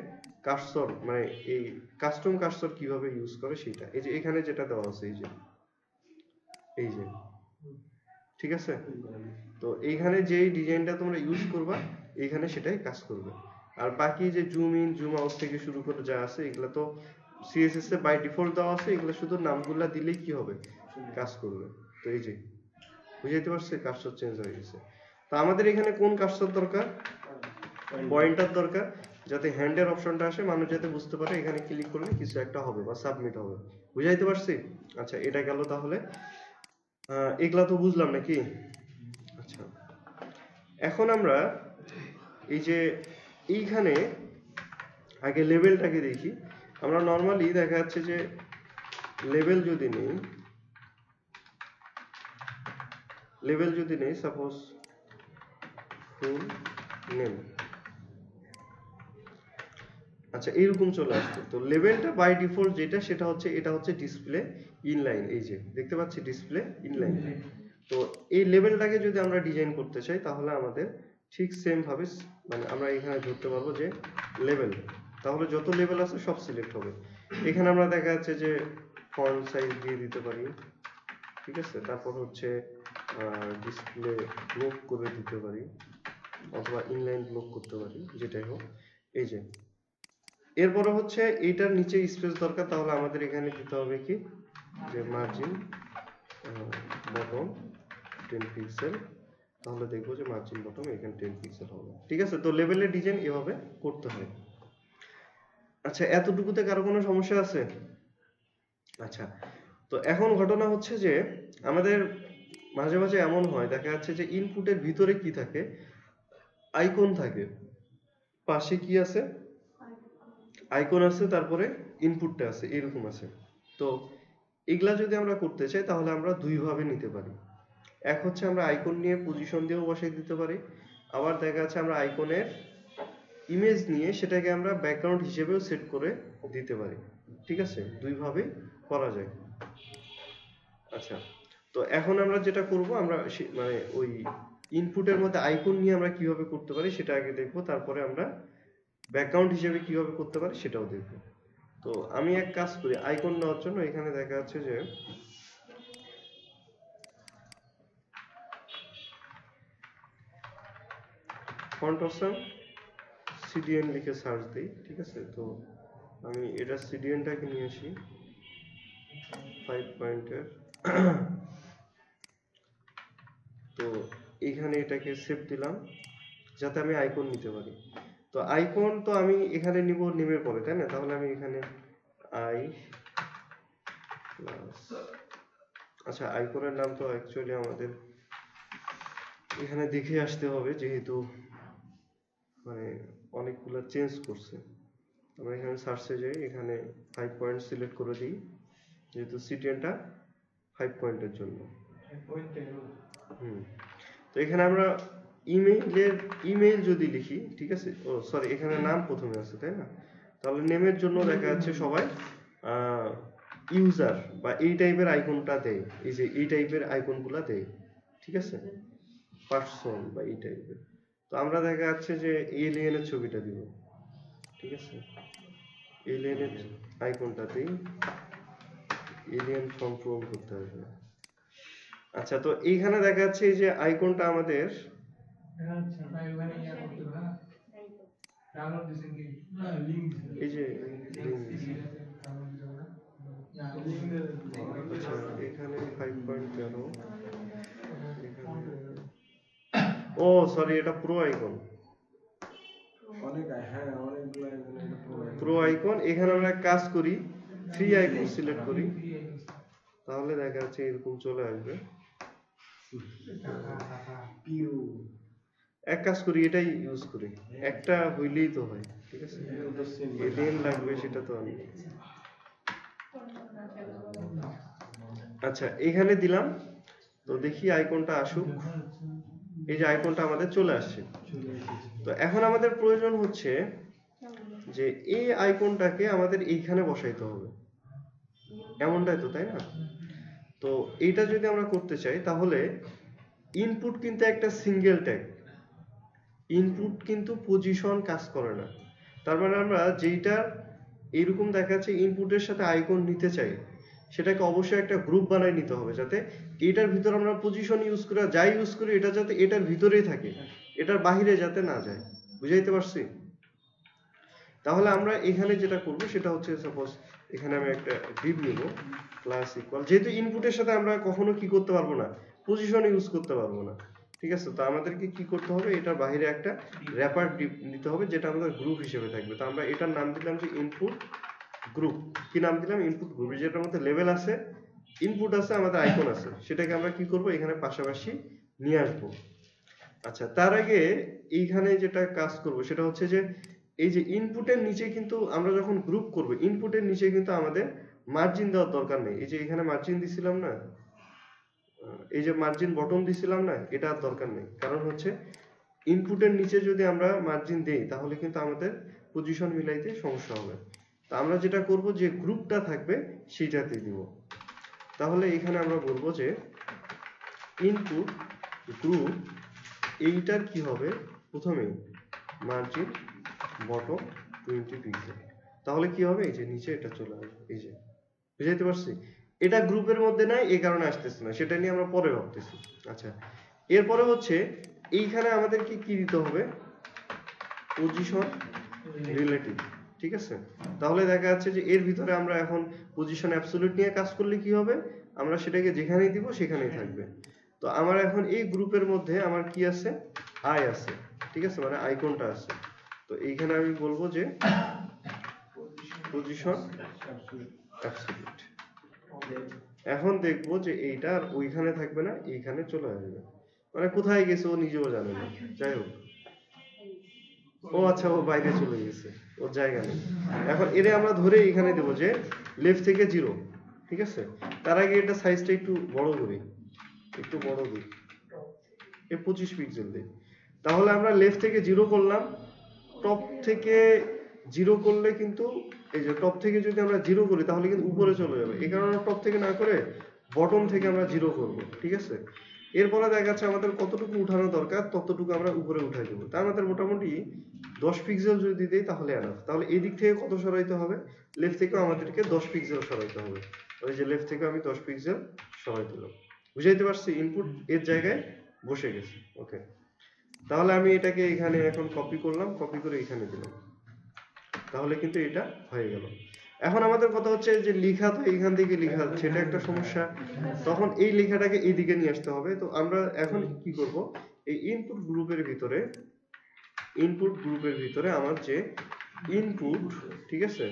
Speaker 1: কার্সর মানে এই কাস্টম কার্সর কিভাবে ইউজ করে সেটা এই যে এখানে যেটা দেওয়া আছে এই যে ঠিক আছে। তো এইখানে যেই ডিজাইনটা তোমরা ইউজ করবা এইখানে সেটাই কাজ করবে। আর বাকি যে জুম ইন জুম আউট থেকে শুরু করে যা আছে এগুলা তো সিএসএস এ বাই ডিফল্ট দেওয়া আছে, এগুলো শুধু নামগুলা দিলেই কি হবে, কাজ করবে। তো এই যে বুঝাইতে পারছে কার্সর চেঞ্জ হয়ে গেছে। তো আমাদের এখানে কোন কার্সর দরকার, পয়েন্টার দরকার, যাতে হ্যান্ডের অপশনটা আসে, মানুষ যাতে বুঝতে পারে এখানে ক্লিক করলে কিছু একটা হবে বা সাবমিট হবে। বুঝাইতে পারছি? আচ্ছা এটা গেল তাহলে, এগুলা তো বুঝলাম নাকি? আচ্ছা এখন আমরা এই যে এইখানে আগে লেভেলটাকে দেখি। আমরা নর্মালি দেখা যাচ্ছে যে লেভেল যদি নেই সাপোজ ফুল নেম, আচ্ছা এইরকম চলে আসবে। তো লেভেলটা বাই ডিফল্ট যেটা সেটা হচ্ছে এটা হচ্ছে ডিসপ্লে ইনলাইন, এই যে দেখতে পাচ্ছি ডিসপ্লে ইনলাইন। তো এই লেভেলটাকে যদি আমরা ডিজাইন করতে চাই তাহলে আমাদের ঠিক সেম ভাবে মানে আমরা এখানে ধরতে পারবো যে লেভেল, তাহলে যত লেভেল আছে সব সিলেক্ট হবে। এখানে আমরা দেখা যাচ্ছে যে ফন্ট সাইজ দিয়ে দিতে পারি, ঠিক আছে, তারপর হচ্ছে ডিসপ্লে ব্লক করে দিতে পারি অথবা ইনলাইন ব্লক করতে পারি, যেটাই হোক। এই যে এরপরে হচ্ছে এইটার নিচে স্পেস দরকার, তাহলে আমাদের এখানে দিতে হবে কি যে মার্জিন বটম 10 পিক্সেল, তাহলে দেখবো যে মার্জিন বটম এখানে 10 পিক্সেল হবে, ঠিক আছে। তো লেভেলের ডিজাইন এভাবে করতে হয়। আচ্ছা এতটুকুতে কারো কোনো সমস্যা আছে? আচ্ছা তো এখন ঘটনা হচ্ছে যে আমাদের মাঝে মাঝে এমন হয় দেখা যাচ্ছে যে ইনপুটের ভিতরে কি থাকে, আইকন থাকে, পাশে কি আছে, আইকন আছে, তারপরে ইনপুটটা আছে, এরকম আছে। তো এগুলা যদি আমরা করতে চাই তাহলে আমরা দুই ভাবে নিতে পারি। এক হচ্ছে আমরা আইকন নিয়ে পজিশন দিয়েও বসাই দিতে পারি, আবার দেখা যাচ্ছে আমরা আইকনের ইমেজ নিয়ে সেটাকে আমরা ব্যাকগ্রাউন্ড হিসেবেও সেট করে দিতে পারি, ঠিক আছে, দুই ভাবেই করা যায়। আচ্ছা তো এখন আমরা যেটা করব আমরা মানে ওই ইনপুটের মধ্যে আইকন নিয়ে আমরা কিভাবে করতে পারি সেটা আগে দেখবো, তারপরে আমরা ব্যাকগ্রাউন্ড হিসেবে কিভাবে করতে পারি সেটাও দেখবো। তো আমি এক কাজ করি, আইকন নেওয়ার জন্য এখানে দেখা যাচ্ছে যে ফন্ট অপশন সিডিএন লিখে সার্চ দিই, ঠিক আছে। তো আমি এটা সিডিএনটাকে নিয়ে আসি 5 পয়েন্টের, তো এইখানে এটাকে সেভ দিলাম যাতে আমি আইকন নিতে পারি। তো আইকন তো আমি এখানে নিব নেমের পরে, তাই না, তাহলে আমি এখানে আই প্লাস, আচ্ছা আইকনের নাম তো অ্যাকচুয়ালি আমাদের এখানে দেখে আসতে হবে যেহেতু মানে অনেকগুলো চেঞ্জ করছে। আমরা এখানে সার্চে যাই, এখানে 5 পয়েন্ট সিলেক্ট করে দিই যেহেতু সিডিএনটা 5 পয়েন্টের জন্য। তো এখানে আমরা ইমেইল যদি লিখি, ঠিক আছে, ও সরি এখানে নাম প্রথমে আছে তাই না, তাহলে নেমের জন্য দেখা যাচ্ছে সবাই ইউজার বা এই টাইপের আইকনটা দেয়, এই যে এই টাইপের আইকনগুলো দেয়, ঠিক আছে, পার্সন বা এই টাইপের। তো আমরা দেখা যাচ্ছে যে এলিয়েনের ছবিটা দিব, ঠিক আছে, এলিয়েনের আইকনটা দিই, এলিয়েন ফর্ম পূরণ করতে হবে। আচ্ছা তো এইখানে দেখা যাচ্ছে এই যে আইকনটা আমাদের এই যে link। আচ্ছা এখানে 5.0 ও সরি এটা প্রো আইকন।
Speaker 4: অনেক হ্যাঁ অনেকগুলো এখানে এটা
Speaker 1: প্রো আইকন এখানে আমরা কাজ করি ফ্রি আইকন সিলেক্ট করি তাহলে দেখা যাচ্ছে এরকম চলে আসবে।
Speaker 4: পিউ
Speaker 1: এক কাজ করি এটাই ইউজ করি একটা হইলেই তো হয় ঠিক আছে এলিয়েন লাগবে সেটা তো আমি আচ্ছা এখানে দিলাম তো দেখি আইকনটা আসুক এই যে আইকনটা আমাদের চলে আসছে তো এখন আমাদের প্রয়োজন হচ্ছে যে এই আইকনটাকে আমাদের এইখানে বসাইতে হবে এমনটাই তো তাই না তো এইটা যদি আমরা করতে চাই তাহলে ইনপুট কিন্তু একটা সিঙ্গেল ট্যাগ ইনপুট কিন্তু পজিশন কাজ করে না তার মানে আমরা যেইটা এইরকম দেখাচ্ছে ইনপুটের সাথে আইকন নিতে চাই সেটাকে অবশ্যই একটা গ্রুপ বানাই নিতে হবে যাতে এটার ভিতর আমরা পজিশন ইউজ করি যাই ইউজ করি এটা যাতে এটার ভিতরেই থাকে এটার বাইরে যাতে না যায় বুঝাইতে পারছি তাহলে আমরা এখানে যেটা করব সেটা হচ্ছে সাপোজ এখানে আমি একটা div নিব ক্লাস ইকুয়াল যেহেতু ইনপুটের সাথে আমরা কখনো কি করতে পারবো না পজিশন ইউজ করতে পারবো না ঠিক আছে তো আমাদেরকে কি করতে হবে এটার বাইরে একটা র্যাপার div নিতে হবে যেটা আমাদের গ্রুপ হিসেবে থাকবে তো আমরা এটার নাম দিলাম যে ইনপুট গ্রুপ কি নাম দিলাম ইনপুট গ্রুপ যেটার মধ্যে লেভেল আছে ইনপুট আছে আমাদের আইকন আছে সেটাকে আমরা কি করব এখানে পাশাপাশি নিয়ে আসবো আচ্ছা তার আগে এইখানে যেটা কাজ করব সেটা হচ্ছে যে এই যে ইনপুটের নিচে কিন্তু আমরা যখন গ্রুপ করব ইনপুটের নিচে কিন্তু আমাদের মার্জিন দেওয়ার দরকার নেই এই যে এখানে মার্জিন দিছিলাম না এই যে মার্জিন বটন দিছিলাম না এটা আর দরকার নেই কারণ হচ্ছে ইনপুটের নিচে যদি আমরা মার্জিন দেই তাহলে কিন্তু আমাদের পজিশন মিলাইতে সমস্যা হবে তো আমরা যেটা করব যে গ্রুপটা থাকবে সেইটাতে দিব তাহলে এখানে আমরা বলবো যে ইনপুট গ্রুপ এইটার কি হবে প্রথমে মার্জিন বটম 20 পিক্সেল তাহলে কি হবে এই যে নিচে এটা চলে আসবে এই যে বুঝাইতে পারছি এটা গ্রুপের মধ্যে নাই এই কারণে আসতেছে না সেটা নিয়ে আমরা পরে ভাবতেছি আচ্ছা এরপরে হচ্ছে এইখানে আমাদেরকে কি দিতে হবে পজিশন রিলেটিভ ঠিক আছে তাহলে দেখা যাচ্ছে যে এর ভিতরে আমরা এখন পজিশন অ্যাবসলিউট নিয়ে কাজ করলে কি হবে আমরা সেটাকে যেখানেই দিব সেখানেই থাকবে তো আমার এখন এই গ্রুপের মধ্যে আমার কি আছে আই আছে ঠিক আছে মানে আইকনটা আছে তো এইখানে আমি বলবো যে পজিশন অ্যাবসলিউট এখন দেখবো যে এইটা আর ওইখানে থাকবে না এইখানে চলে আসবে মানে কোথায় গেছে ও নিজেও জানে না যাই হোক ও আচ্ছা ও বাইরে চলে গেছে ওর জায়গা নেই এখন এরে আমরা ধরে এখানে দেবো যে লেফট থেকে 0 ঠিক আছে তার আগে এটা সাইজটা একটু বড় করি একটু বড় দিই 25 পিক্সেল দিই তাহলে আমরা লেফট থেকে 0 করলাম টপ থেকে 0 করলে কিন্তু এই যে টপ থেকে যদি আমরা 0 করি তাহলে কিন্তু উপরে চলে যাবে এই কারণে টপ থেকে না করে বটম থেকে আমরা 0 করব ঠিক আছে এরপরে দেখা যাচ্ছে আমাদের কতটুকু উঠানো দরকার ততটুকু আমরা উপরে উঠাই দেবো তা আমাদের মোটামুটি 10 পিক্সেল যদি দেই তাহলে এনাফ তাহলে এই দিক থেকে কত সরাইতে হবে লেফট থেকেও আমাদেরকে 10 পিক্সেল সরাইতে হবে ওই যে লেফট থেকে আমি 10 পিক্সেল সরাই দিলাম বুঝাইতে পারছি ইনপুট এর জায়গায় বসে গেছে ওকে তাহলে আমি এটাকে এখানে এখন কপি করলাম কপি করে এখানে দিলাম তাহলে কিন্তু এটা হয়ে গেল এখন আমাদের কথা হচ্ছে যে লেখা তো এইখান থেকে লেখা সেটা একটা সমস্যা তখন এই লেখাটাকে এইদিকে নিয়ে আসতে হবে তো আমরা এখন কি করব এই ইনপুট গ্রুপের ভিতরে আমার যে ইনপুট ঠিক আছে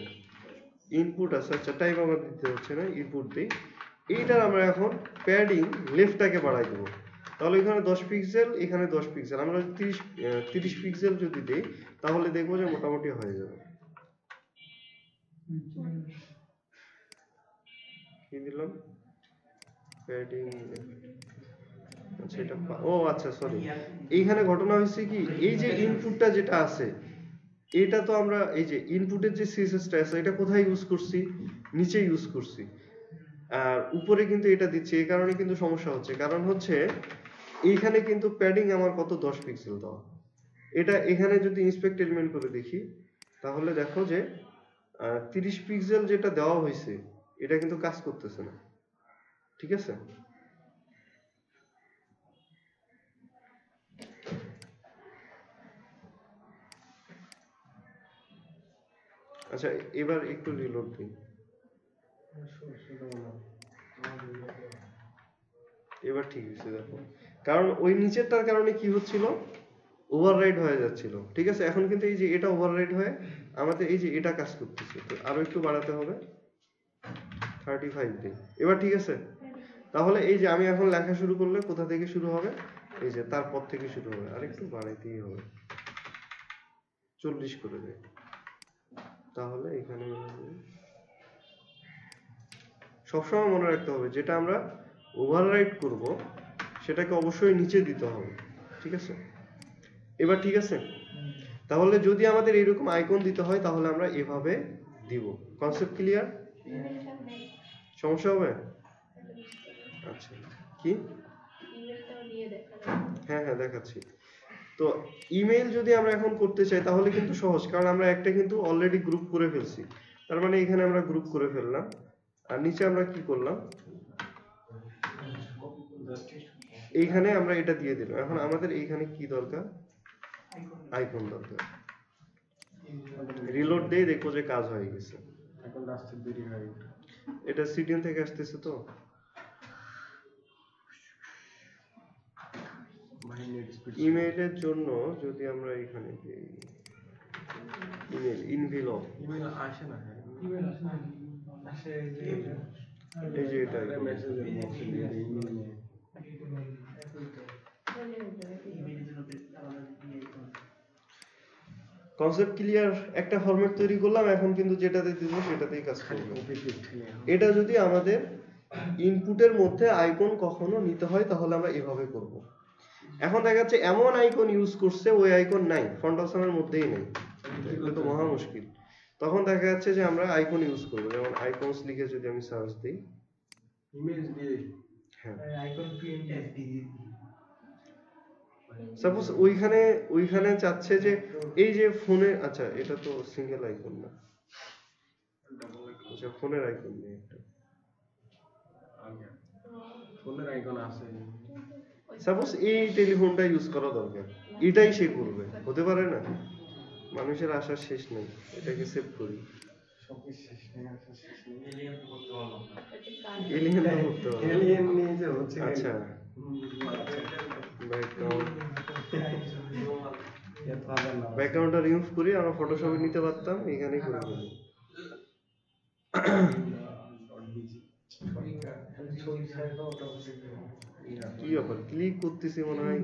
Speaker 1: ইনপুট আছে আচ্ছা টাইপ আমার দিতে হচ্ছে না ইনপুট দিই এইটার আমরা এখন প্যাডিং লেফটটাকে বাড়াই দেব তাহলে এখানে 10 পিক্সেল এখানে 10 পিক্সেল আমরা 30 পিক্সেল যদি দেই তাহলে দেখবো যে মোটামুটি হয়ে যাবে কি দিলাম প্যাডিং আচ্ছা এটা ও আচ্ছা সরি এইখানে ঘটনা হয়েছে কি এই যে ইনপুটটা যেটা আছে এটা তো আমরা এই যে ইনপুটের যে সিএসএসটা আছে এটা কোথায় ইউজ করছি নিচে ইউজ করছি আর উপরে কিন্তু এটা দিচ্ছে এই কারণে কিন্তু সমস্যা হচ্ছে কারণ হচ্ছে এইখানে কিন্তু প্যাডিং আমার কত 10 পিক্সেল দেওয়া এটা এখানে যদি ইন্সপেক্ট এলিমেন্ট করে দেখি তাহলে দেখো যে 30 পিক্সেল যেটা দেওয়া হয়েছে এটা কিন্তু কাজ করতেছে না ঠিক আছে আচ্ছা এবার একটু রিলোড দিই। এবার ঠিক আছে দেখো, কারণ ওই নিচেরটার কারণে কি হচ্ছিল, ওভাররাইড হয়ে যাচ্ছিল। ঠিক আছে, এখন কিন্তু এই যে এটা ওভাররাইড হয়ে আমাদের এই যে এটা কাজ করতেছে, তো আরো একটু বাড়াতে হবে 35 দিই। এবার ঠিক আছে, তাহলে এই যে আমি এখন লেখা শুরু করলে কোথা থেকে শুরু হবে, এই যে তারপর থেকে শুরু হবে। আর একটু বাড়াইতেই হবে, 40 করে দেয়, তাহলে এখানে সবসময় মনে রাখতে হবে যেটা আমরা ওভাররাইড করব সেটাকে অবশ্যই নিচে দিতে হবে। ঠিক আছে, এবার ঠিক আছে, তাহলে যদি আমাদের এরকম আইকন দিতে হয় তাহলে আমরা এভাবে দিব। Concept clear? সমস্যা হবে? আচ্ছা কি? হ্যাঁ হ্যাঁ দেখাচ্ছি। তো ইমেল যদি আমরা এখন করতে চাই তাহলে কিন্তু সহজ, কারণ আমরা একটা কিন্তু অলরেডি গ্রুপ করে ফেলছি। তার মানে এখানে আমরা গ্রুপ করে ফেললাম, আর নিচে আমরা কি করলাম, এইখানে আমরা এটা দিয়ে দিলাম। এখন আমাদের এইখানে কি দরকার, আইকন দরকার। রিলোড দিয়ে দেখবো যে কাজ হয়ে গেছে।
Speaker 4: এখন আসতে দেরি হয়।
Speaker 1: এটা সিডিএন থেকে আসতেছে, তো ইমেইলের জন্য যদি আমরা এখানে দিই ইমেল ইনভেলপ,
Speaker 4: ইমেল আসে না।
Speaker 2: ইমেল আসে যে
Speaker 1: এই যে এটা
Speaker 4: মেসেজের বক্সে দিয়ে ইমেল নিয়ে
Speaker 1: কনসেপ্ট ক্লিয়ার? একটা ফরম্যাট তৈরি করলাম, এখন কিন্তু যেটাতে দিব সেটাতেই কাজ করবে। এটা যদি আমাদের ইনপুটের মধ্যে আইকন কখনো নিতে হয় তাহলে আমরা এভাবে করব। এখন দেখা যাচ্ছে এমন আইকন ইউজ করছে ওই আইকন নাই, ফন্ট অপশনের মধ্যেই নাই, এটা তো মহা মুশকিল। তখন দেখা যাচ্ছে যে আমরা আইকন ইউজ করব, যেমন আইকনস লিখে যদি আমি সার্চ দিই,
Speaker 4: ইমেজ দিয়ে
Speaker 1: হ্যাঁ
Speaker 2: আইকন প্রিন্ট এসডি
Speaker 1: সাপোজ ওইখানে চাচ্ছে যে এই যে ফোনে, আচ্ছা এটা তো সিঙ্গেল আইকন না, আচ্ছা ফোনের আইকন নেই একটা,
Speaker 4: ফোনের আইকন আছে।
Speaker 1: সাপোজ এই টেলিফোনটা ইউজ করা দরকার, এটাই সে করবে, হতে পারে না? মানুষের আশার শেষ নেই, এটাকে সেভ করি।
Speaker 4: সবকিছু শেষ নেই, আসার শেষ নেই।
Speaker 1: এলিয়েন তো করতে হবে।
Speaker 4: এলিয়েন নিয়ে যে হচ্ছে।
Speaker 1: আচ্ছা ব্যাকগ্রাউন্ডটা রিমুভ করি, আমরা ফটোশপে নিতে পারতাম, এখানেই করে ফেলি। কি ব্যাপার, ক্লিক করতেছি মনে হয়।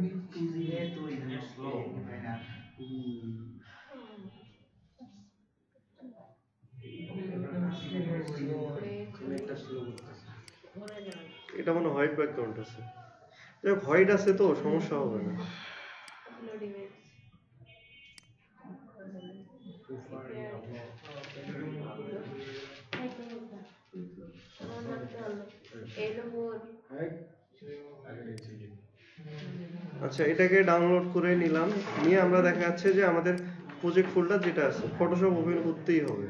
Speaker 1: এটা মনে হোয়াইট ব্যাকগ্রাউন্ড আছে, হোয়াইট আছে তো সমস্যা হবে না। আচ্ছা এটাকে ডাউনলোড করে নিলাম, নিয়ে আমরা দেখা যাচ্ছে যে আমাদের প্রজেক্ট ফোল্ডার যেটা আছে ফটোশপ ওপেন করতেই হবে।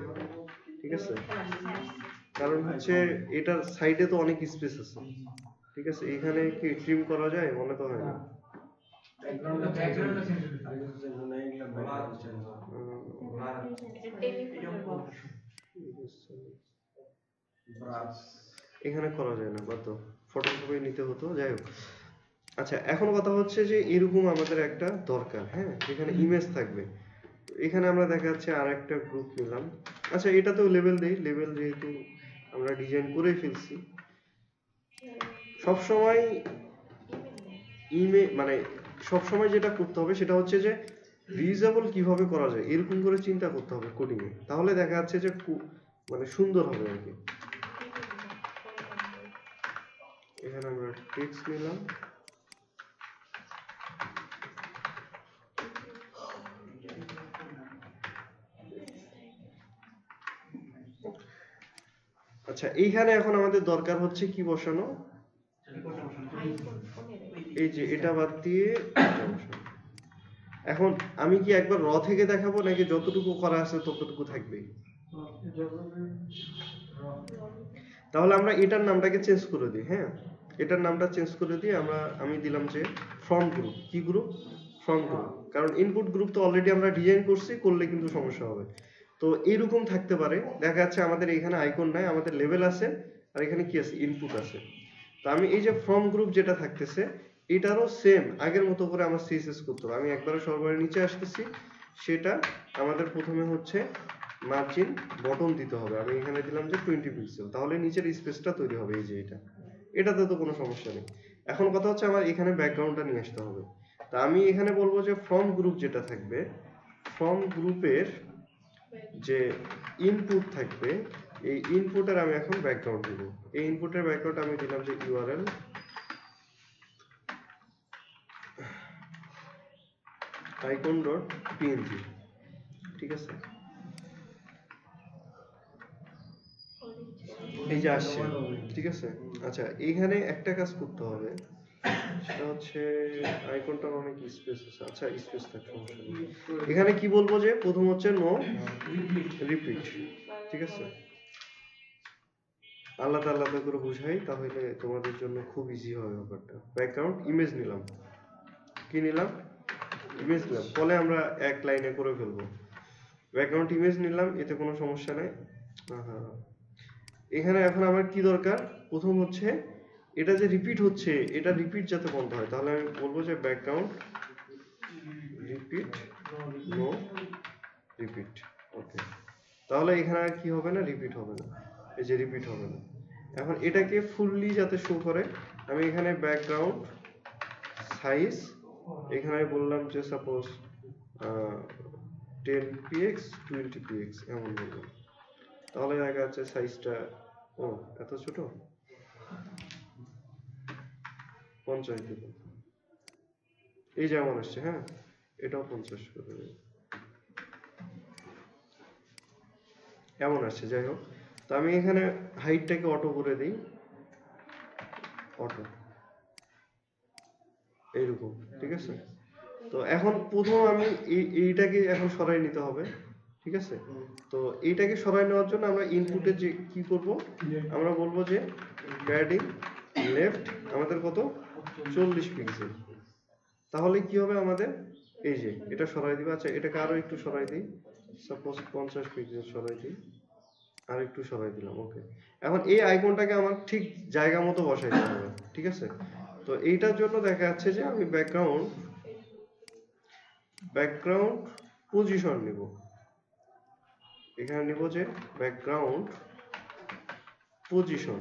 Speaker 1: ঠিক আছে, কারণ হচ্ছে এটার সাইডে তো অনেক স্পেস আছে। ঠিক আছে, এখানে কি ট্রিম করা যায়? মনে তো হয় না। এখানে করা যায় না, বাদ দাও, ফটোশপে নিতে হতো, যাই হোক। আচ্ছা এখন কথা হচ্ছে যে এরকম আমাদের একটা দরকার, হ্যাঁ, যেখানে ইমেজ থাকবে। এখানে আমরা দেখা যাচ্ছে আর একটা গ্রুপ নিলাম। আচ্ছা এটাতেও লেবেল দেই, লেবেল যেহেতু আমরা ডিজাইন করে ফেলছি। সবসময় মানে সবসময় যেটা করতে হবে সেটা হচ্ছে যে রিউজেবল কিভাবে করা যায় এরকম করে চিন্তা করতে হবে কোডিং এ, তাহলে দেখা যাচ্ছে যে মানে সুন্দর হবে আর কি। এখানে আমরা টেক্সট নিলাম, আচ্ছা এইখানে এখন আমাদের দরকার হচ্ছে কি বসানো, এই যে এটা বাদ দিয়ে এটা বসানো। এখন আমি কি একবার র থেকে দেখাবো নাকি যতটুকু করা আছে ততটুকু থাকবে? তাহলে আমরা এটার নামটাকে চেঞ্জ করে দিই। হ্যাঁ, এটার নামটা চেঞ্জ করে দিয়ে আমি দিলাম যে ফ্রন্ট গ্রুপ। কি গ্রুপ? ফ্রন্ট গ্রুপ, কারণ ইনপুট গ্রুপ তো অলরেডি আমরা ডিজাইন করছি, করলে কিন্তু সমস্যা হবে। তো এইরকম থাকতে পারে, দেখা যাচ্ছে আমাদের এখানে আইকন নাই, আমাদের লেভেল আছে আর এখানে কি আছে, ইনপুট আছে। তো আমি এই যে ফ্রম গ্রুপ যেটা থাকতেছে এটারও সেম আগের মতো করে আমার সিএসএস করতে হবে। আমি একবারে সর্বরে নিচে আসতেছি, সেটা আমাদের প্রথমে হচ্ছে মার্জিন বটম দিতে হবে। আমি এখানে দিলাম যে 20 পিক্সেল, তাহলে নিচের স্পেসটা তৈরি হবে। এই যে এটাতে তো কোনো সমস্যা নেই। এখন কথা হচ্ছে আমার এখানে ব্যাকগ্রাউন্ডটা নিয়ে আসতে হবে। তা আমি এখানে বলবো যে ফ্রম গ্রুপ যেটা থাকবে, ফ্রম গ্রুপের যে ইনপুট থাকবে, এই ইনপুটের আমি এখন ব্যাকগ্রাউন্ড দিব। এই ইনপুটের ব্যাকগ্রাউন্ড আমি দিলাম যে ইউআরএল icon.png, ঠিক আছে। এই যে আসছে, ঠিক আছে। আচ্ছা এইখানে একটা কাজ করতে হবে, সেটা হচ্ছে আইকনটার অনেক স্পেস আছে। আচ্ছা স্পেস থাক, সমস্যা নেই। এখানে কি বলবো যে প্রথম হচ্ছে নো রিপিট, ঠিক আছে। আলাদা আলাদা করে বুঝাই, তাহলে তোমাদের জন্য খুব ইজি হবে ব্যাপারটা। ব্যাকগ্রাউন্ড ইমেজ নিলাম, কি নিলাম, ইমেজ নিলাম, ফলে আমরা এক লাইনে করে ফেলবো। ব্যাকগ্রাউন্ড ইমেজ নিলাম, এতে কোনো সমস্যা নাই। এখানে এখন আমার কি দরকার, প্রথম হচ্ছে এটা যে রিপিট হচ্ছে, এটা রিপিট যাতে বন্ধ হয়, তাহলে আমি বলবো যে ব্যাকগ্রাউন্ড রিপিট নো রিপিট। ওকে, তাহলে এখানে আর কি হবে না, রিপিট হবে না। এই যে রিপিট হবে না। এখন এটাকে ফুললি যাতে শো করে, আমি এখানে ব্যাকগ্রাউন্ড সাইজ এখানে আমি বললাম যে সাপোজ 10px 20px এমন বললাম, তাহলে দেখা যাচ্ছে সাইজটা, ও এত ছোট, 50 দিব। এই যেমন আসছে, হ্যাঁ এটাও 50 করে দেব, এমন আসছে। যাই হোক, তো আমি এখানে হাইটটাকে অটো করে দিই, অটো এইরকম, ঠিক আছে। তো এখন প্রথম আমি এইটাকে এখন সরাই নিতে হবে, ঠিক আছে। তো এইটাকে সরাই নেওয়ার জন্য আমরা ইনপুটে যে কি করব, আমরা বলবো যে প্যাডিং লেফট আমাদের কত, 40 পিক্সেল। তাহলে কি হবে আমাদের, এই যে এটা সরাই দিবে। আচ্ছা এটাকে আরো একটু সরাই দিই, সাপোজ 50 পিক্সেল সরাই দিই, আর একটু সরাই দিলাম। ওকে, এখন এই আইকনটাকে আমার ঠিক জায়গা মতো বসাইতে হবে, ঠিক আছে। তো এইটার জন্য দেখা যাচ্ছে যে আমি ব্যাকগ্রাউন্ড পজিশন নিব। এখানে নিব যে ব্যাকগ্রাউন্ড পজিশন,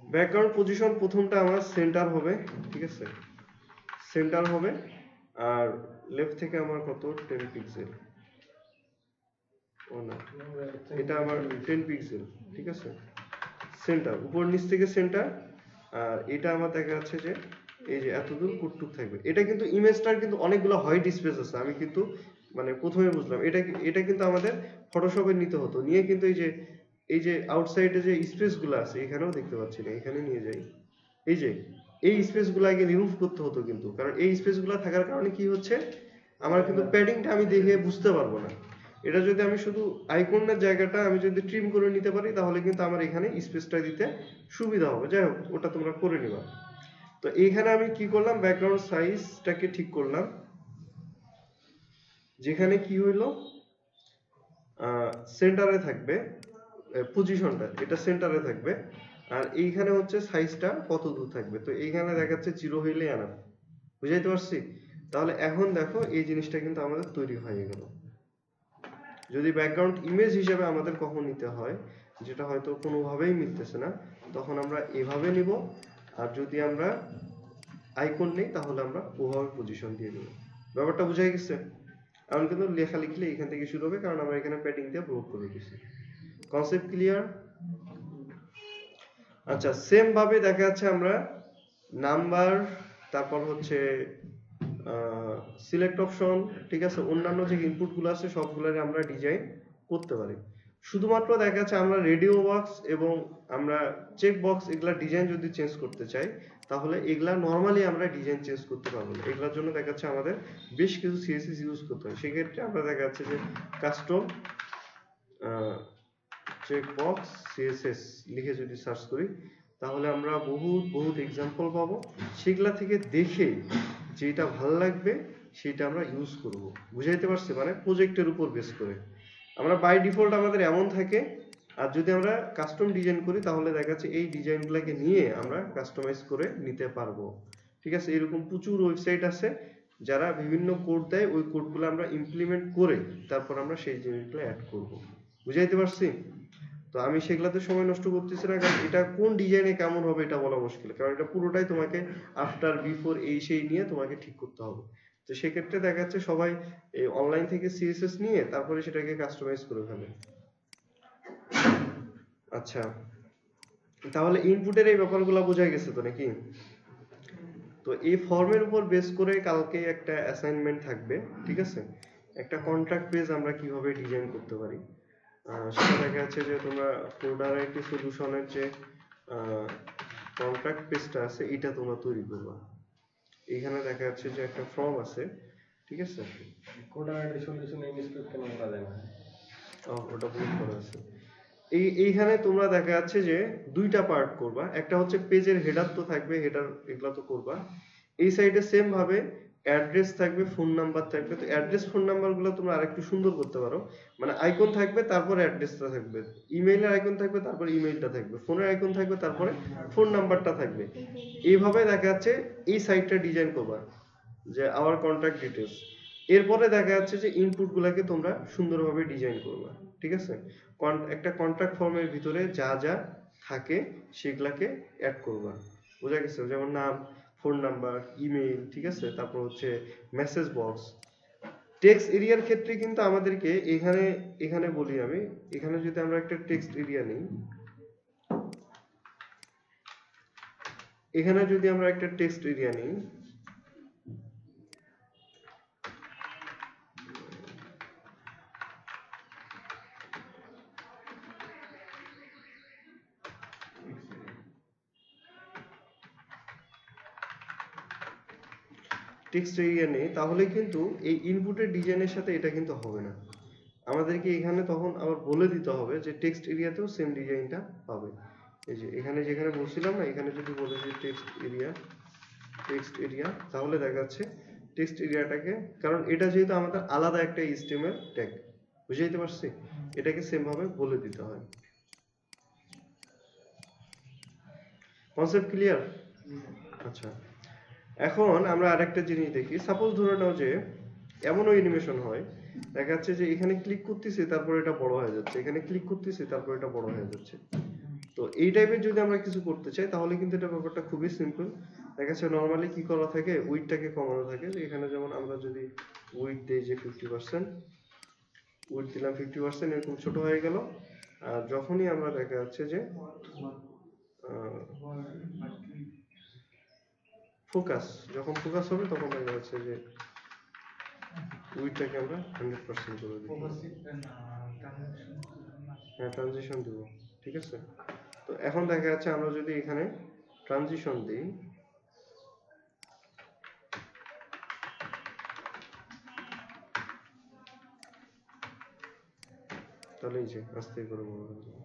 Speaker 1: ব্যাকগ্রাউন্ড পজিশন প্রথমটা আমার সেন্টার হবে, ঠিক আছে, সেন্টার হবে। আর লেফট থেকে আমার কত, 10 পিক্সেল, ও না এটা আমার 10 পিক্সেল, ঠিক আছে। সেন্টার উপর নিচ থেকে সেন্টার, আর এটা আমার দেখা যাচ্ছে যে এই যে এতদূর কুটটুক থাকবে। এটা কিন্তু ইমেজটার কিন্তু অনেকগুলো হোয়াইট স্পেস আছে, আমি কিন্তু মানে প্রথমে বুঝলাম এটা কিন্তু আমাদের ফটোশপে নিতে হতো, নিয়ে কিন্তু এই যে আউটসাইডে যে স্পেসগুলো আছে এখানেও দেখতে পাচ্ছি না, এখানে নিয়ে যাই। এই যে এই স্পেসগুলো আগে রিমুভ করতে হতো কিন্তু, কারণ এই স্পেসগুলো থাকার কারণে কি হচ্ছে, আমার কিন্তু প্যাডিংটা আমি দেখে বুঝতে পারবো না। এটা যদি আমি শুধু আইকনের জায়গাটা আমি যদি ট্রিম করে নিতে পারি, তাহলে কিন্তু আমার এখানে স্পেসটা দিতে সুবিধা হবে। যাই হোক, ওটা তোমরা করে নিবা। তো এইখানে আমি কি করলাম, ব্যাকগ্রাউন্ড সাইজটাকে ঠিক করলাম, যেখানে কি হইলো সেন্টারে থাকবে পজিশনটা, এটা সেন্টারে থাকবে। আর এইখানে হচ্ছে সাইজটা কত দূর থাকবে, তো এইখানে দেখাচ্ছে 0 হইলে আনা, বুঝাইতে পারছি। তাহলে এখন দেখো এই জিনিসটা কিন্তু আমাদের তৈরি হয়ে গেল। যদি ব্যাকগ্রাউন্ড ইমেজ হিসেবে আমাদের কখন নিতে হয়, যেটা হয়তো কোনোভাবেই মিলতেছে না, তখন আমরা এভাবে নিব। আর যদি আমরা আইকন নেই, তাহলে আমরা ওভাবে পজিশন দিয়ে দেব। ব্যাপারটা বুঝাই গেছে। এখন কিন্তু লেখা লিখলে এখান থেকে শুরু হবে, কারণ আমরা এখানে প্যাডিং দিয়ে ব্লক করে দিয়েছি। Concept clear? আচ্ছা, সেম ভাবে দেখা যাচ্ছে আমরা নাম্বার, তারপর হচ্ছে সিলেক্ট অপশন, ঠিক আছে, অন্যান্য যে ইনপুটগুলো আছে সবগুলোরে আমরা ডিজাইন করতে পারি। শুধুমাত্র দেখা যাচ্ছে আমরা রেডিও বক্স এবং আমরা চেক বক্স এগুলা ডিজাইন যদি চেঞ্জ করতে চাই, তাহলে এগুলা নর্মালি আমরা ডিজাইন চেঞ্জ করতে পারবো না। এগুলোর জন্য দেখা যাচ্ছে আমাদের বেশ কিছু সিএসএস ইউজ করতে হয়। সেক্ষেত্রে আমরা দেখা যাচ্ছে যে কাস্টম চেক বক্স সিএসএস লিখে যদি সার্চ করি, তাহলে আমরা বহুত এক্সাম্পল পাবো। সেগুলা থেকে দেখে যেটা ভালো লাগবে সেটা আমরা ইউজ করব। বুঝাইতে পারছি, মানে প্রজেক্টের উপর বেস করে। আমরা বাই ডিফল্ট আমাদের এমন থাকে, আর যদি আমরা কাস্টম ডিজাইন করি তাহলে দেখা যাচ্ছে এই ডিজাইনগুলোকে নিয়ে আমরা কাস্টমাইজ করে নিতে পারবো। ঠিক আছে, এরকম প্রচুর ওয়েবসাইট আছে যারা বিভিন্ন কোড দেয়, ওই কোডগুলো আমরা ইমপ্লিমেন্ট করে তারপর আমরা সেই জিনিসগুলো অ্যাড করব। বুঝাইতে পারছি? তো আমি সেগুলাতে সময় নষ্ট করতেছি না, কারণ এটা কোন ডিজাইনে কেমন হবে এটা বলা মুশকিল, কারণ এটা পুরোটাই তোমাকে আফটার বিফোর এই সেই নিয়ে তোমাকে ঠিক করতে হবে। তো সেক্ষেত্রে দেখা যাচ্ছে সবাই অনলাইন থেকে সিএসএস নিয়ে তারপরে সেটাকে কাস্টমাইজ করে ফেলে। আচ্ছা, তাহলে ইনপুটের এই ব্যাপারগুলো বোঝা গেছে তো নাকি? তো এই ফর্মের উপর বেস করে কালকে একটা অ্যাসাইনমেন্ট থাকবে, ঠিক আছে? একটা কন্ট্রাক্ট পেজ আমরা কিভাবে ডিজাইন করতে পারি সেটা দেখা যাচ্ছে যে তোমরা প্রোডাক্ট সলিউশনের যে কন্ট্রাক্ট পেজটা আছে এটা তোমরা তৈরি করবা। এখানে দেখা যাচ্ছে যে একটা ফর্ম আছে, ঠিক আছে?
Speaker 4: কোডার সলিউশন ইনস্টল কেন করা যায় না?
Speaker 1: ওটা ভুল করা আছে। এইখানে তোমরা দেখা যাচ্ছে যে দুইটা পার্ট করবা, একটা হচ্ছে পেজের হেডার তো থাকবে, হেডার এগুলা তো করবা। এই সাইডে সেম ভাবে অ্যাড্রেস থাকবে, ফোন নাম্বার থাকবে। তো অ্যাড্রেস ফোন নাম্বারগুলো তোমরা আরেকটু সুন্দর করতে পারো, মানে আইকন থাকবে তারপর অ্যাড্রেসটা থাকবে, ইমেইলের আইকন থাকবে তারপর ইমেইলটা থাকবে, ফোনের আইকন থাকবে তারপরে ফোন নাম্বারটা থাকবে। এইভাবে দেখা যাচ্ছে এই সাইটটা ডিজাইন করবা যে আওয়ার কন্ট্যাক্ট ডিটেইলস। এরপরে দেখা যাচ্ছে যে ইনপুটগুলোকে তোমরা সুন্দরভাবে ডিজাইন করবা, ঠিক আছে? একটা কন্ট্রাক্ট ফর্মের ভিতরে যা যা থাকে সেগুলাকে অ্যাড করবা। বোঝা গেছে? যেমন নাম, ফোন নাম্বার, ইমেইল, ঠিক আছে? তারপর হচ্ছে মেসেজ বক্স। টেক্সট এরিয়ার ক্ষেত্রে কিন্তু আমাদেরকে এখানে বলি আমি, এখানে যদি আমরা একটা টেক্সট এরিয়া নিই, এখানে যদি আমরা একটা টেক্সট এরিয়া নিই, টেক্সট এরিয়া নেই, তাহলে কিন্তু এই ইনপুটের ডিজাইনের সাথে এটা কিন্তু হবে না। আমাদেরকে এখানে তখন আবার বলে দিতে হবে যে টেক্সট এরিয়াতেও সেম ডিজাইনটা পাবে। এই যে এখানে যেখানে বলছিলাম না, এখানে যদি বলে যে টেক্সট এরিয়া, তাহলে দেখা যাচ্ছে টেক্সট এরিয়াটাকে, কারণ এটা যেহেতু আমাদের আলাদা একটা HTML ট্যাগ, বুঝাইতে পারছি? এটাকে সেম ভাবে বলে দিতে হয়। Concept clear? আচ্ছা, এখন আমরা আরেকটা জিনিস দেখি। সাপোজ ধরে নাও যে এমনও অ্যানিমেশন হয়, দেখা যাচ্ছে যে এখানে ক্লিক করতেছি তারপর এটা বড় হয়ে যাচ্ছে, এখানে ক্লিক করতেছি তারপর এটা বড় হয়ে যাচ্ছে। তো এই টাইপের যদি আমরা কিছু করতে চাই তাহলে কিন্তু এটা ব্যাপারটা খুবই সিম্পল। দেখা যাচ্ছে নরমালি কি করা থাকে, উইডটাকে কমানো থাকে। এখানে যেমন আমরা যদি উইড দেই যে 50%, উইড দিলাম 50%, এরকম ছোট হয়ে গেল। আর যখনই আমরা দেখা যাচ্ছে যে যখন ফোকাস হবে তখন দেখা যাচ্ছে যে উইডটাকে আমরা 100% করে দিই। হ্যাঁ, ট্রানজিশন দিব, ঠিক আছে? তো এখন দেখা যাচ্ছে আমরা যদি এখানে ট্রানজিশন দিই, তাহলে এই যে আস্তে করে বড় হয়ে যাবে।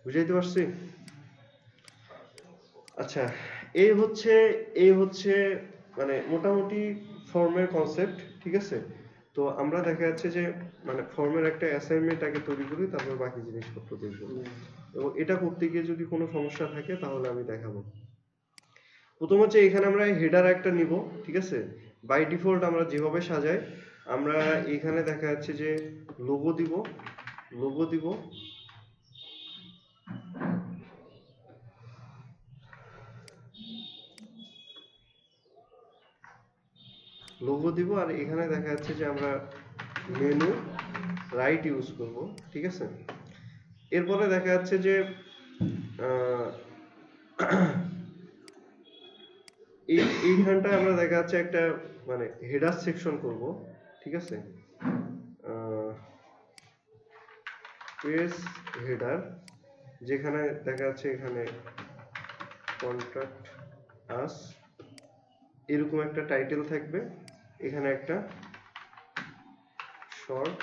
Speaker 1: বুঝাইতে পারছি? আচ্ছা, এই হচ্ছে মানে মোটামুটি ফর্মের কনসেপ্ট, ঠিক আছে? তো আমরা দেখা যাচ্ছে যে মানে ফর্মের একটা অ্যাসাইনমেন্ট আগে তৈরি করি, তারপর বাকি জিনিসপত্র দেখব। এবং এটা করতে গিয়ে যদি কোনো সমস্যা থাকে তাহলে আমি দেখাবো। প্রথম হচ্ছে এখানে আমরা হেডার একটা নিব, ঠিক আছে? বাই ডিফল্ট আমরা যেভাবে সাজাই, আমরা এখানে দেখা যাচ্ছে যে লোগো দিব, আর এখানে দেখা যাচ্ছে যে আমরা মেনু রাইট ইউজ করব, ঠিক আছে? এরপরে দেখা যাচ্ছে যে এইখানটায় আমরা দেখা যাচ্ছে একটা মানে হেডার সেকশন করব, ঠিক আছে? পেজ হেডার, যেখানে দেখা যাচ্ছে এখানে কন্ট্রাক্ট আস এরকম একটা টাইটেল থাকবে, এখানে একটা শর্ট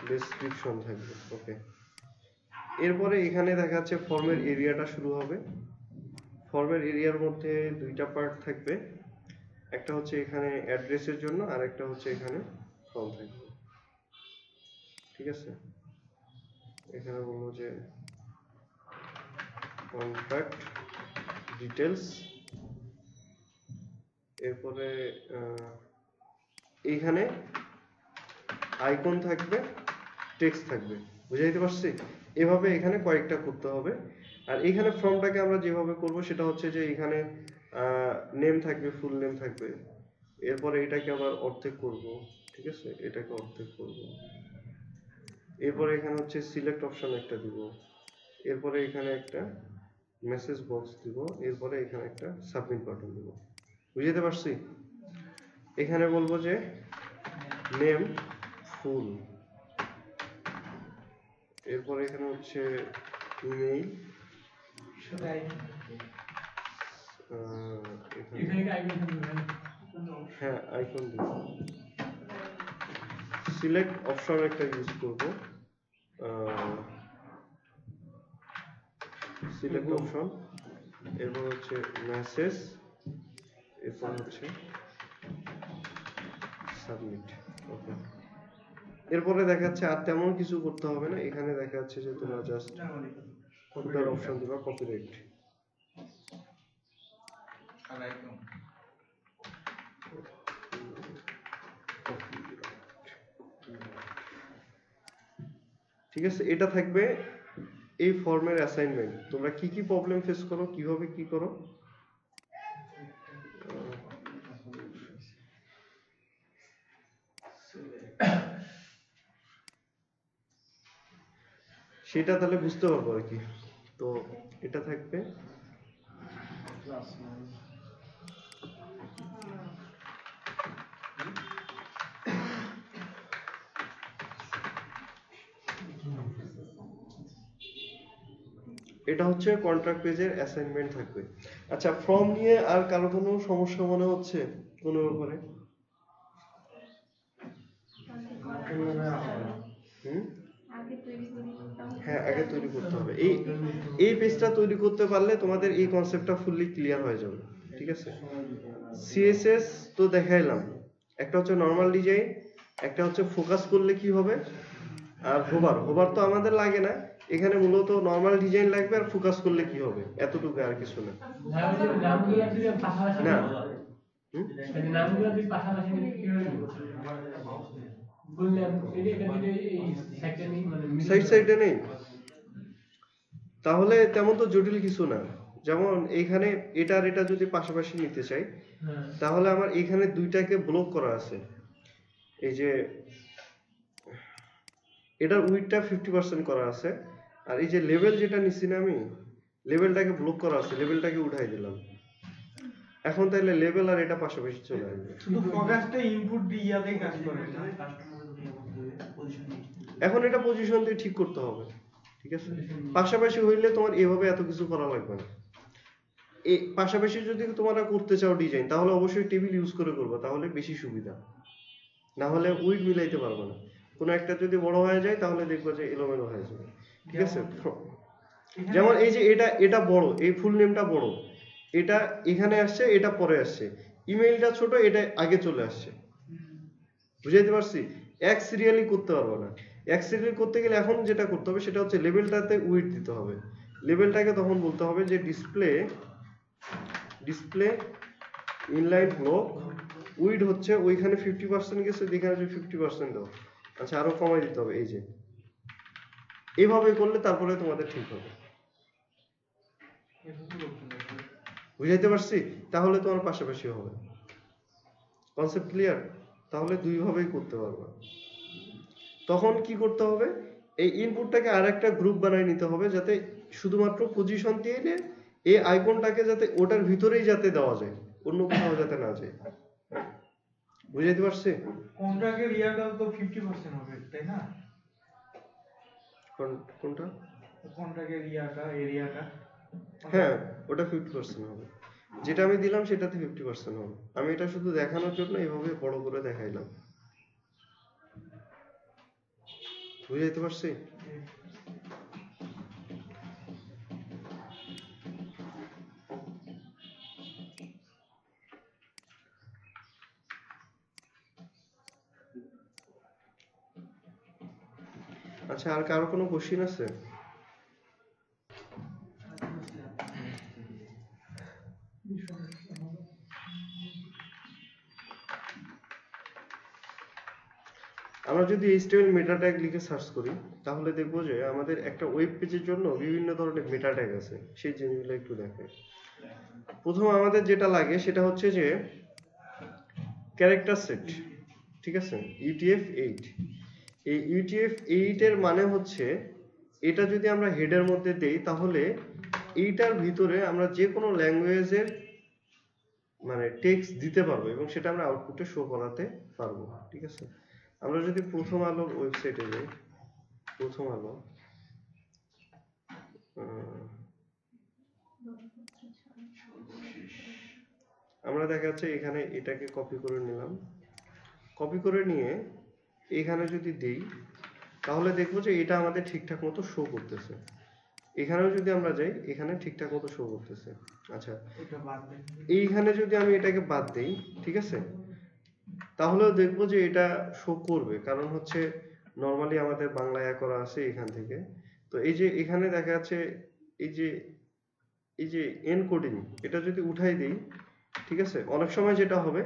Speaker 1: ডেসক্রিপশন থাকবে। ওকে, এরপরে এখানে দেখা যাচ্ছে ফর্মের এরিয়াটা শুরু হবে। ফর্মের এরিয়ার মধ্যে দুইটা পার্ট থাকবে, একটা হচ্ছে এখানে অ্যাড্রেসের জন্য আর একটা হচ্ছে এখানে ফর্ম থাকবে। ঠিক আছে, এখানে বলবো যে কন্ট্যাক্ট ডিটেলস, এরপরে এইখানে আইকন থাকবে, টেক্সট থাকবে, বুঝাইতে পারছি? এভাবে এখানে কয়েকটা করতে হবে। আর এখানে ফর্মটাকে আমরা যেভাবে করব সেটা হচ্ছে যে এখানে নেম থাকবে, ফুল নেম থাকবে, এরপরে এটাকে আবার অর্ধেক করব, ঠিক আছে, এটাকে অর্ধেক করব, এরপরে এখানে হচ্ছে সিলেক্ট অপশন একটা দিব, এরপরে এখানে একটা মেসেজ বক্স দিব, এরপরে এখানে একটা সাবমিট বাটন দিব, বুঝাইতে পারছি? এখানে বলবো যে নেম ফুল, এরপরে এখানে হচ্ছে ইমেইল, হ্যাঁ আইকন দিব, সিলেক্ট অপশন একটা ইউজ করব, সিলেক্ট অপশন, এরপর হচ্ছে মেসেজ, এরপর হচ্ছে সাবমিট। ওকে, এরপরে দেখাচ্ছে আর তেমন কিছু করতে হবে না, এখানে দেখা যাচ্ছে যে তোমরা জাস্ট ফুটার অপশন দিবা, কপিরাইট, ঠিক আছে। এটা থাকবে এই ফর্মের অ্যাসাইনমেন্ট। তোমরা কি কি প্রবলেম ফেস করো, কিভাবে কি করো, সেটা তাহলে বুঝতে পারবো আর কি। তো এটা থাকবে, এটা হচ্ছে কন্ট্রাক্ট পেজের অ্যাসাইনমেন্ট থাকবে। আচ্ছা, ফর্ম নিয়ে আর কারো কোনো সমস্যা মনে হচ্ছে কোনো ব্যাপারে? হ্যাঁ, আগে তৈরি করতে হবে। এই পেজটা তৈরি করতে পারলে তোমাদের এই কনসেপ্টটা ফুললি ক্লিয়ার হয়ে যাবে, ঠিক আছে। সিএসএস তো দেখাইলাম, একটা হচ্ছে নর্মাল ডিজাইন, একটা হচ্ছে ফোকাস করলে কি হবে, আর হোভার তো আমাদের লাগে না এখানে, মূলত নর্মাল ডিজাইন লাগবে আর ফোকাস করলে কি হবে, এতটুকু, আর কিছু না। না, সাইডে নেই, তাহলে তেমন তো জটিল কিছু না। যেমন এইখানে এটা যদি পাশাপাশি নিতে চাই, তাহলে আমার এখানে দুইটাকে ব্লক করা আছে, এই যে এটার উইডথটা 50% করা আছে, আর এই যে লেভেল যেটা নিচ্ছি না আমি, লেভেলটাকে ব্লক করা আছে, লেভেলটাকে উঠাই দিলাম। এখন তাহলে লেভেল আর এটা পাশাপাশি চলে আসবে।
Speaker 2: শুধু ফোকাসটা ইনপুট দিয়াতেই কাজ করে না।
Speaker 1: এখন এটা পজিশন দিয়ে ঠিক করতে হবে, ঠিক আছে। পাশাপাশি হইলে তোমার এভাবে এত কিছু করা লাগবে না। এই পাশাপাশি যদি তোমরা করতে চাও ডিজাইন, তাহলে অবশ্যই টেবিল ইউজ করে করবে, তাহলে বেশি সুবিধা। না হলে উইড মিলাইতে পারবে না, কোনো একটা যদি বড় হয়ে যায় তাহলে দেখবে যে এলোমেলো হয়ে যাবে, ঠিক আছে। যেমন এই যে এটা বড়, এই ফুল নেমটা বড়, এটা এখানে আসছে, এটা পরে আসছে, ইমেইলটা ছোট, এটা আগে চলে আসছে, বুঝাইতে পারছি। এক সিরিয়ালি করতে পারবো না। এক সিরিয়ালি করতে গেলে এখন যেটা করতে হবে সেটা হচ্ছে লেভেলটাতে উইড দিতে হবে। লেভেলটাকে তখন বলতে হবে যে ডিসপ্লে ইনলাইন ব্লক উইড হচ্ছে ওইখানে 50% গেছে, এখানে 50% দাও। আচ্ছা, আরো কমাই দিতে হবে, এই যে এইভাবে করলে তারপরে তোমাদের ঠিক হবে, বুঝাইতে পারছি। তাহলে তোমার পাশাপাশি হবে, কনসেপ্ট ক্লিয়ার। তাহলে দুইভাবেই করতে পারবে। তখন কি করতে হবে, এই ইনপুটটাকে আরেকটা গ্রুপ বানায় নিতে হবে, যাতে শুধুমাত্র পজিশন দিয়ে এই আইকনটাকে যাতে ওটার ভিতরেই যাতে দেওয়া যায়, অন্য কোথাও যাতে না যায়, বুঝাইতে পারছি।
Speaker 2: কন্ট্রাক্টের ইয়াটা তো 50% হবে, তাই না?
Speaker 1: কোনটা?
Speaker 2: কন্ট্রাক্টের ইয়াটা, এরিয়াটা।
Speaker 1: হ্যাঁ, ওটা 50% হবে। যেটা আমি দিলাম সেটাতে 50% হবে। আমি এটা শুধু দেখানোর জন্য এভাবে বড় করে দেখাইলাম, বুঝাইতে পারছি। আচ্ছা, আর কারো কোনো কোশ্চিন আছে? আমরা যদি HTML মেটা ট্যাগ লিখে সার্চ করি তাহলে দেখবো যে আমাদের একটা ওয়েব পেজের জন্য বিভিন্ন ধরনের মেটা ট্যাগ আছে। সেই জিনিসগুলো একটু দেখাই। প্রথম আমাদের যেটা লাগে সেটা হচ্ছে যে ক্যারেক্টার সেট, ঠিক আছে, UTF-8। এই UTF-8 এর মানে হচ্ছে এটা যদি আমরা হেডের মধ্যে দেই তাহলে এইটার ভিতরে আমরা যে কোনো ল্যাঙ্গুয়েজের মানে টেক্সট দিতে পারবো এবং সেটা আমরা আউটপুটে শো করাতে পারবো, ঠিক আছে। আমরা যদি প্রথম আলোর ওয়েবসাইটে যাই, প্রথম আলো, আমরা দেখা যাচ্ছে এখানে এটাকে কপি করে নিলাম, কপি করে নিয়ে এখানে যদি দেই তাহলে দেখবো যে এটা আমাদের ঠিকঠাক মতো শো করতেছে। এখানেও যদি আমরা যাই এখানে ঠিকঠাক মতো শো করতেছে। আচ্ছা, এইখানে যদি আমি এটাকে বাদ দেই, ঠিক আছে, তাহলেও দেখবো যে এটা শো করবে, কারণ হচ্ছে নরমালি আমাদের বাংলায় করা আছে এখান থেকে। তো এই যে এখানে দেখা যাচ্ছে এই যে এনকোডিং, এটা যদি উঠাই দিই, ঠিক আছে, অনেক সময় যেটা হবে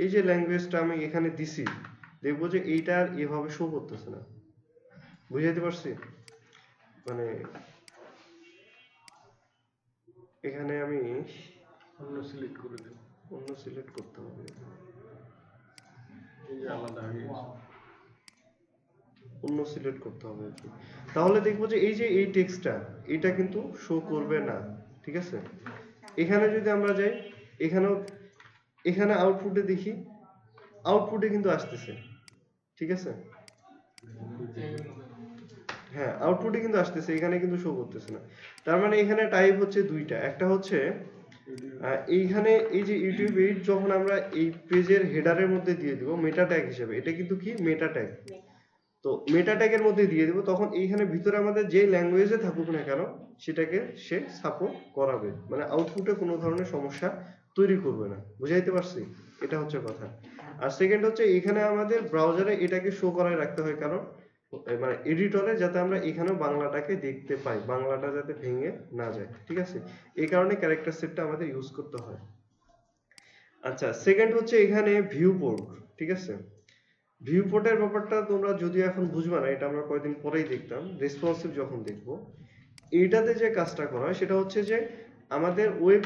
Speaker 1: এই যে ল্যাঙ্গুয়েজটা আমি এখানে দিছি দেখবো যে এইটা আর এভাবে শো করতেছে না। বুঝাইতে পারছি? মানে এখানে আমি
Speaker 4: অন্য সিলেক্ট করে দেব,
Speaker 1: অন্য সিলেক্ট করতে হবে,
Speaker 4: এই যে আলাদা হয়ে গেছে।
Speaker 1: অন্য সিলেক্ট করতে হবে আর কি। তাহলে দেখবো যে এই যে এই টেক্সটটা এটা কিন্তু শো করবে না, ঠিক আছে। এখানে যদি আমরা যাই এখানে আউটপুটে দেখি, আউটপুটে কিন্তু আসতেছে, ঠিক আছে। হ্যাঁ, আউটপুটে কিন্তু আসতেছে, এখানে কিন্তু শো করতেছে না। তার মানে এখানে টাইপ হচ্ছে দুইটা, একটা হচ্ছে এইখানে এই যে UTF-8 যখন আমরা এই পেজের হেডারের মধ্যে দিয়ে দিব মেটা ট্যাগ হিসেবে, এটা কিন্তু কি মেটা ট্যাগ, তো মেটা ট্যাগের মধ্যে দিয়ে দিব, তখন এইখানে ভিতরে আমাদের যে ল্যাঙ্গুয়েজে থাকুক না কেন সেটাকে সে সাপোর্ট করাবে, মানে আউটপুটে কোনো ধরনের সমস্যা তৈরি করবে না। বুঝাইতে পারছি? এটা হচ্ছে কথা। আর সেকেন্ড হচ্ছে এখানে আমাদের ব্রাউজারে এটাকে শো করায় রাখতে হয়, কারণ মানে এডিটরে যাতে আমরা এখানেও বাংলাটাকে দেখতে পাই, বাংলাটা যাতে ভেঙে না যায়, ঠিক আছে। এই কারণে ক্যারেক্টার সেটটা আমাদের ইউজ করতে হয়। আচ্ছা, সেকেন্ড হচ্ছে এখানে ভিউ পোর্ট, ঠিক আছে। ভিউ পোর্টের ব্যাপারটা তোমরা যদিও এখন বুঝবে না, এটা আমরা কয়েকদিন পরেই দেখতাম রেসপন্সিভ যখন দেখবো। এইটাতে যে কাজটা করা হয় সেটা হচ্ছে যে আমাদের ওয়েব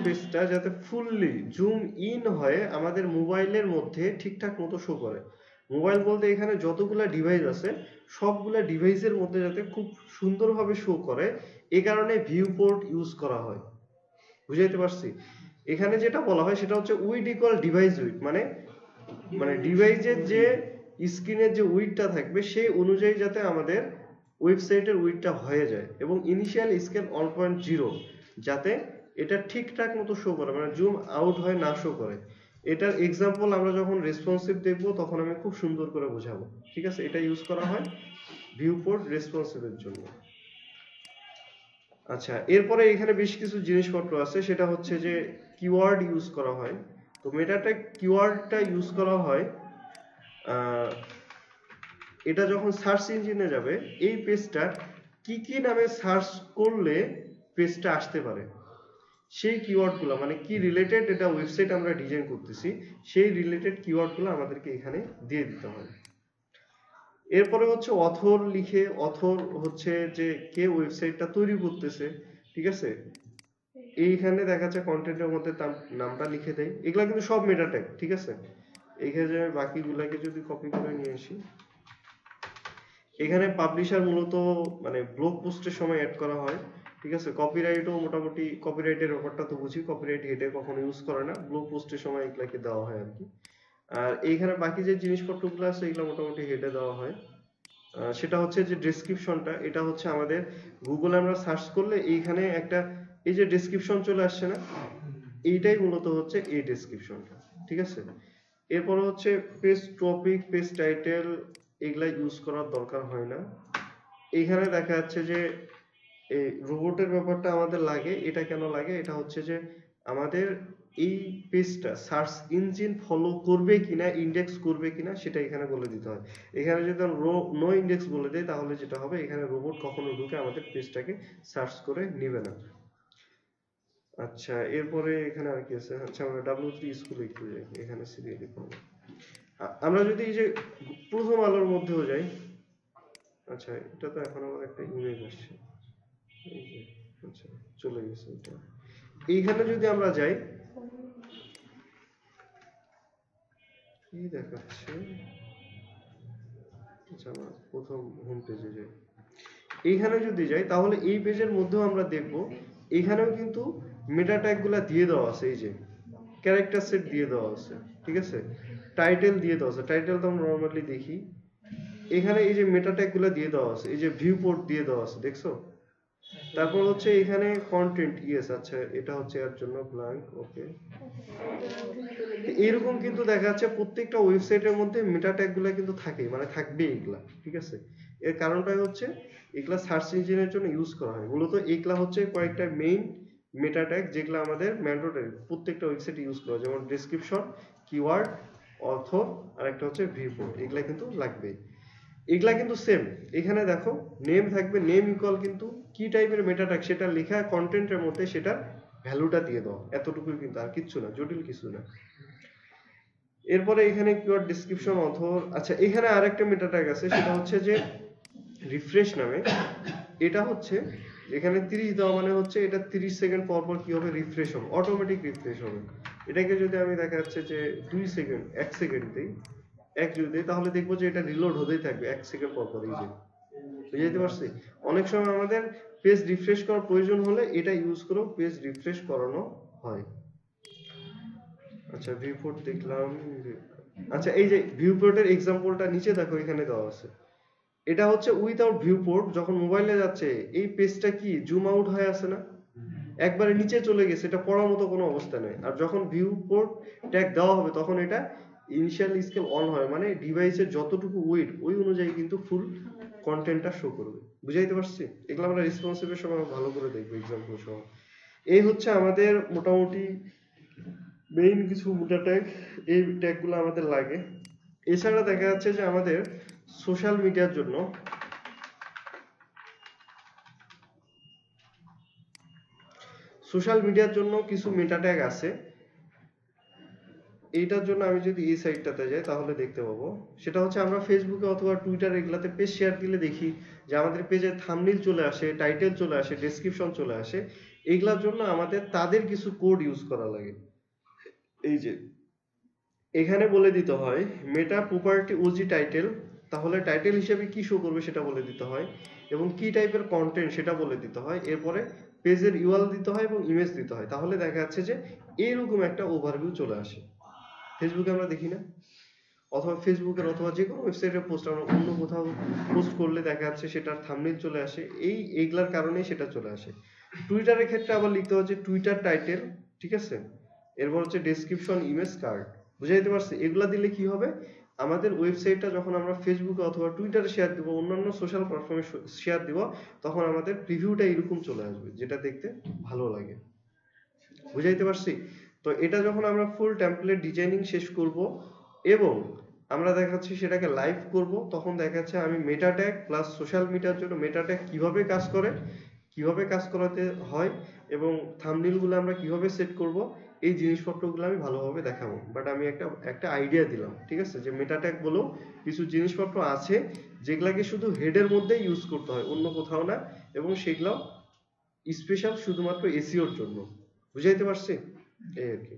Speaker 1: পেজটা যাতে ফুললি জুম ইন হয়ে আমাদের মোবাইলের মধ্যে ঠিকঠাক মতো শো করে। মোবাইল বলতে এখানে যতগুলা ডিভাইস আছে সবগুলা ডিভাইসের মধ্যে যাতে খুব সুন্দরভাবে শো করে, এই কারণে ভিউ পোর্ট ইউজ করা হয়। বুঝাইতে পারছি? এখানে যেটা বলা হয় সেটা হচ্ছে উইড ইকুয়াল ডিভাইস উইড, মানে ডিভাইসের যে স্ক্রিনের যে উইডটা থাকবে সেই অনুযায়ী যাতে আমাদের ওয়েবসাইটের উইডটা হয়ে যায়, এবং ইনিশিয়াল স্কেল 1.0 যাতে এটা ঠিকঠাক মতো শো করে, মানে জুম আউট হয় না শো করে। এটার এক্সাম্পল আমরা যখন রেসপন্সিভ দেখবো তখন আমি খুব সুন্দর করে বোঝাবো, ঠিক আছে। এটা ইউজ করা হয় ভিউ পোর্ট রেসপন্সিভের জন্য। আচ্ছা, এরপরে এখানে বেশ কিছু জিনিসপত্র আছে, সেটা হচ্ছে যে কিওয়ার্ড ইউজ করা হয়। তো মেটাট্যাগ কিওয়ার্ডটা ইউজ করা হয় এটা যখন সার্চ ইঞ্জিনে যাবে এই পেজটা কি কি নামে সার্চ করলে পেজটা আসতে পারে সেই কিওয়ার্ডগুলো, মানে কি রিলেটেড এটা ওয়েবসাইট আমরা ডিজাইন করতেছি সেই রিলেটেড কিওয়ার্ডগুলো আমাদেরকে এখানে দিয়ে দিতে হয়। এরপরে হচ্ছে অথর লিখে, অথর হচ্ছে যে কে ওয়েবসাইটটা তৈরি করতেছে, ঠিক আছে। এইখানে দেখা যাচ্ছে কন্টেন্টের মধ্যে তার নামটা লিখে দেয়, এগুলা কিন্তু সব মেটা ট্যাগ, ঠিক আছে। এইখানে বাকিগুলাকে যদি কপি করে নিয়ে আসি, এখানে পাবলিশার মূলত মানে ব্লগ পোস্টের সময় অ্যাড করা হয়, ঠিক আছে। কপিরাইটও মোটামুটি, কপিরাইটের ব্যাপারটা তো বুঝি, কপিরাইট হেডে কখনো ইউজ করে না, ব্লগ পোস্টের সময় এগুলাকে দেওয়া হয় আর কি। আর এইখানে বাকি যে জিনিসপত্রগুলো আছে এগুলো মোটামুটি হেডে দেওয়া হয়। সেটা হচ্ছে যে ডেসক্রিপশনটা, এটা হচ্ছে আমাদের গুগলে আমরা সার্চ করলে এইখানে একটা এই যে ডেসক্রিপশন চলে আসছে না, এইটাই মূলত হচ্ছে এই ডেসক্রিপশনটা, ঠিক আছে। এরপর হচ্ছে পেজ টপিক, পেজ টাইটেল এগুলা ইউজ করার দরকার হয় না। এইখানে দেখা যাচ্ছে যে এই রোবটের ব্যাপারটা আমাদের লাগে, এটা কেন লাগে, এটা হচ্ছে যে আমাদের এই পেজটা সার্চ ইঞ্জিন ফলো করবে কিনা, ইন্ডেক্স করবে কিনা সেটা এখানে বলে দিতে হয়। এখানে যদি নো ইন্ডেক্স বলে দেয় তাহলে যেটা হবে এখানে রোবট কখনো ঢুকে আমাদের পেজটাকে সার্চ করে নেবে না। আচ্ছা এরপরে এখানে আর কি আছে, আচ্ছা আমরা W3 স্কুলে একটু যাই, এখানে সিরিয়ালি পাবো। আমরা যদি এই যে প্রথম আলোর মধ্যেও যাই, আচ্ছা এটা তো এখন আমার একটা ইমেজ আসছে, এই যে আচ্ছা চলে গেছে এটা। এইখানে যদি আমরা যাই কি দেখাচ্ছে, আচ্ছা আমরা প্রথম হোম পেজে যাই, এইখানে যদি যাই তাহলে এই পেজের মধ্যেও আমরা দেখব এখানেও কিন্তু মেটা ট্যাগ গুলা দিয়ে দেওয়া আছে, এই যে ক্যারেক্টার সেট দিয়ে দেওয়া আছে, ঠিক আছে, টাইটেল দিয়ে দেওয়া আছে, টাইটেল তো আমরা নরমালি দেখি, এখানে এই যে মেটা ট্যাগ গুলা দিয়ে দেওয়া আছে, এই যে ভিউ পোর্ট দিয়ে দেওয়া আছে, দেখছো? তারপর হচ্ছে এখানে কন্টেন্ট, ইয়েস আচ্ছা এটা হচ্ছে এর জন্য ব্ল্যাঙ্ক, ওকে। এইরকম কিন্তু দেখা যাচ্ছে প্রত্যেকটা ওয়েবসাইটের মধ্যে মেটা ট্যাগ গুলা কিন্তু থাকে, মানে থাকবে এগুলা, ঠিক আছে। এর কারণটাই হচ্ছে এগুলা সার্চ ইঞ্জিনের জন্য ইউজ করা হয় মূলত। এগুলা হচ্ছে কয়েকটা মেইন মেটা ট্যাগ যেগুলো আমাদের ম্যান্ডেটরি প্রত্যেকটা ওয়েবসাইটে ইউজ করা, যেমন ডেসক্রিপশন, কিওয়ার্ড, অথর, আর একটা হচ্ছে ভিউ পোর্ট, এগুলা কিন্তু লাগবে। এগুলা কিন্তু সেম, এখানে দেখো নেম থাকবে, নেম ইকুয়াল কিন্তু কি টাইপের মেটা ট্যাগ সেটা লেখা কন্টেন্টের মধ্যে সেটার ভ্যালুটা দিয়ে দাও, এতটুকুই কিন্তু, আর কিচ্ছু না, জটিল কিছু না। এরপরে এখানে কিওয়ার্ড, ডেসক্রিপশন, অথর, আচ্ছা এখানে আরেকটা মেটা ট্যাগ আছে সেটা হচ্ছে যে রিফ্রেশ নামে। এটা হচ্ছে এখানে 30 দেওয়া মানে হচ্ছে এটা 30 সেকেন্ড পর পর কি হবে, রিফ্রেশ হবে, অটোমেটিক রিফ্রেশ হবে। এটাকে যদি আমি দেখা যাচ্ছে যে 2 সেকেন্ড 1 সেকেন্ড দেই, এক যদি দেই তাহলে দেখবো যে এটা রিলোড হতেই থাকবে 1 সেকেন্ড পর পর, এই যে বুঝতে পারছি। অনেক সময় আমাদের পেজ রিফ্রেশ করার প্রয়োজন হলে এটা ইউজ করেও পেজ রিফ্রেশ করানো হয়। আচ্ছা ভিউ পোর্ট দেখলাম, আচ্ছা এই যে ভিউ পোর্টের এক্সাম্পলটা নিচে দেখো এখানে দেওয়া আছে, এটা হচ্ছে উইথাউট ভিউ পোর্ট, যখন মোবাইলে যাচ্ছে এই পেজটা কি জুম আউট হয়ে আছে না, একবারে নিচে চলে গেছে, এটা পড়ার মতো কোনো অবস্থা নেই। আর যখন ভিউ পোর্ট ট্যাগ দেওয়া হবে তখন এটা ইনিশিয়াল স্কেল অন হয়, মানে ডিভাইসের যতটুকু ওয়েট ওই অনুযায়ী কিন্তু ফুল কন্টেন্টটা শো করবে। বুঝাইতে পারছি? এগুলো আমরা রেসপন্সিভের সময় ভালো করে দেখবো এক্সাম্পল সহ। এই হচ্ছে আমাদের মোটামুটি মেইন কিছু মেটা ট্যাগ, এই ট্যাগগুলো আমাদের লাগে। এছাড়া দেখা যাচ্ছে যে আমাদের সোশ্যাল মিডিয়ার জন্য কিছু মেটা ট্যাগ আছে। এইটার জন্য আমি যদি এই সাইটটাতে যাই তাহলে দেখতে পাবো, সেটা হচ্ছে আমরা ফেসবুকে অথবা টুইটারে এগুলাতে পেজ শেয়ার দিলে দেখি যে আমাদের পেজে থাম্বনেইল চলে আসে, টাইটেল চলে আসে, ডেসক্রিপশন চলে আসে। এইগুলোর জন্য আমাদের তাদের কিছু কোড ইউজ করা লাগে। এই যে এখানে বলে দিতে হয় মেটা প্রপার্টি ওজি টাইটেল, তাহলে টাইটেল হিসেবে কি শো করবে সেটা বলে দিতে হয়, এবং কি টাইপের কন্টেন্ট সেটা বলে দিতে হয়। এরপরে পেজের ইউআরএল দিতে হয় এবং ইমেজ দিতে হয়। তাহলে দেখা যাচ্ছে যে এইরকম একটা ওভারভিউ চলে আসে। ফেসবুকে আমরা দেখি না, অথবা ফেসবুকের অথবা যে কোনো ওয়েবসাইটের পোস্ট আমরা অন্য কোথাও পোস্ট করলে দেখা যাচ্ছে সেটার থাম্বনেইল চলে আসে, এইগুলার কারণেই সেটা চলে আসে। টুইটারের ক্ষেত্রে আবার লিখতে হচ্ছে টুইটার টাইটেল, ঠিক আছে, এরপর হচ্ছে ডেসক্রিপশন, ইমেজ, কার্ড। বুঝাইতে পারছি? এগুলা দিলে কি হবে, আমাদের ওয়েবসাইটটা যখন আমরা ফেসবুকে অথবা টুইটারে শেয়ার দিব, অন্যান্য সোশ্যাল প্ল্যাটফর্মে শেয়ার দিব, তখন আমাদের প্রিভিউটা এরকম চলে আসবে যেটা দেখতে ভালো লাগে। বুঝাইতে পারছি? তো এটা যখন আমরা ফুল টেমপ্লেট ডিজাইনিং শেষ করব এবং আমরা দেখাচ্ছি সেটাকে লাইভ করব, তখন দেখাচ্ছে আমি মেটা ট্যাগ প্লাস সোশ্যাল মিডিয়ার জন্য মেটা ট্যাগ কিভাবে কাজ করে, কিভাবে কাজ করাতে হয়, এবং থাম্বনেইলগুলো আমরা কিভাবে সেট করব, এই জিনিসপত্রগুলো আমি ভালোভাবে দেখাবো। বাট আমি একটা আইডিয়া দিলাম, ঠিক আছে, যে মেটা ট্যাগ বলেও কিছু জিনিসপত্র আছে যেগুলাকে শুধু হেডের মধ্যে ইউজ করতে হয়, অন্য কোথাও না, এবং সেগুলো স্পেশাল শুধুমাত্র এসইওর জন্য। বুঝাইতে পারছি? এই আর কি।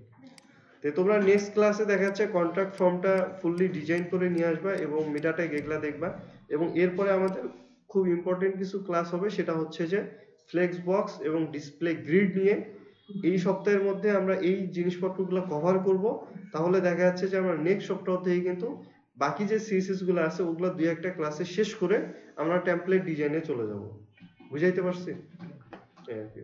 Speaker 1: তো তোমরা নেক্সট ক্লাসে দেখা যাচ্ছে কন্ট্রাক্ট ফর্মটা ফুললি ডিজাইন করে নিয়ে আসবা এবং মেটা ট্যাগ এগুলা দেখবা, এবং এরপরে আমাদের খুব ইম্পর্টেন্ট কিছু ক্লাস হবে, সেটা হচ্ছে যে ফ্লেক্স বক্স এবং ডিসপ্লে গ্রিড নিয়ে। এই সপ্তাহের মধ্যে আমরা এই জিনিসপত্রগুলো কভার করব। তাহলে দেখা যাচ্ছে যে আমরা নেক্সট সপ্তাহ থেকে কিন্তু বাকি যে সিএসএস গুলো আছে ওগুলো দুই একটা ক্লাসে শেষ করে আমরা টেমপ্লেট ডিজাইনে চলে যাব। বুঝাইতে পারছি? এই আর কি।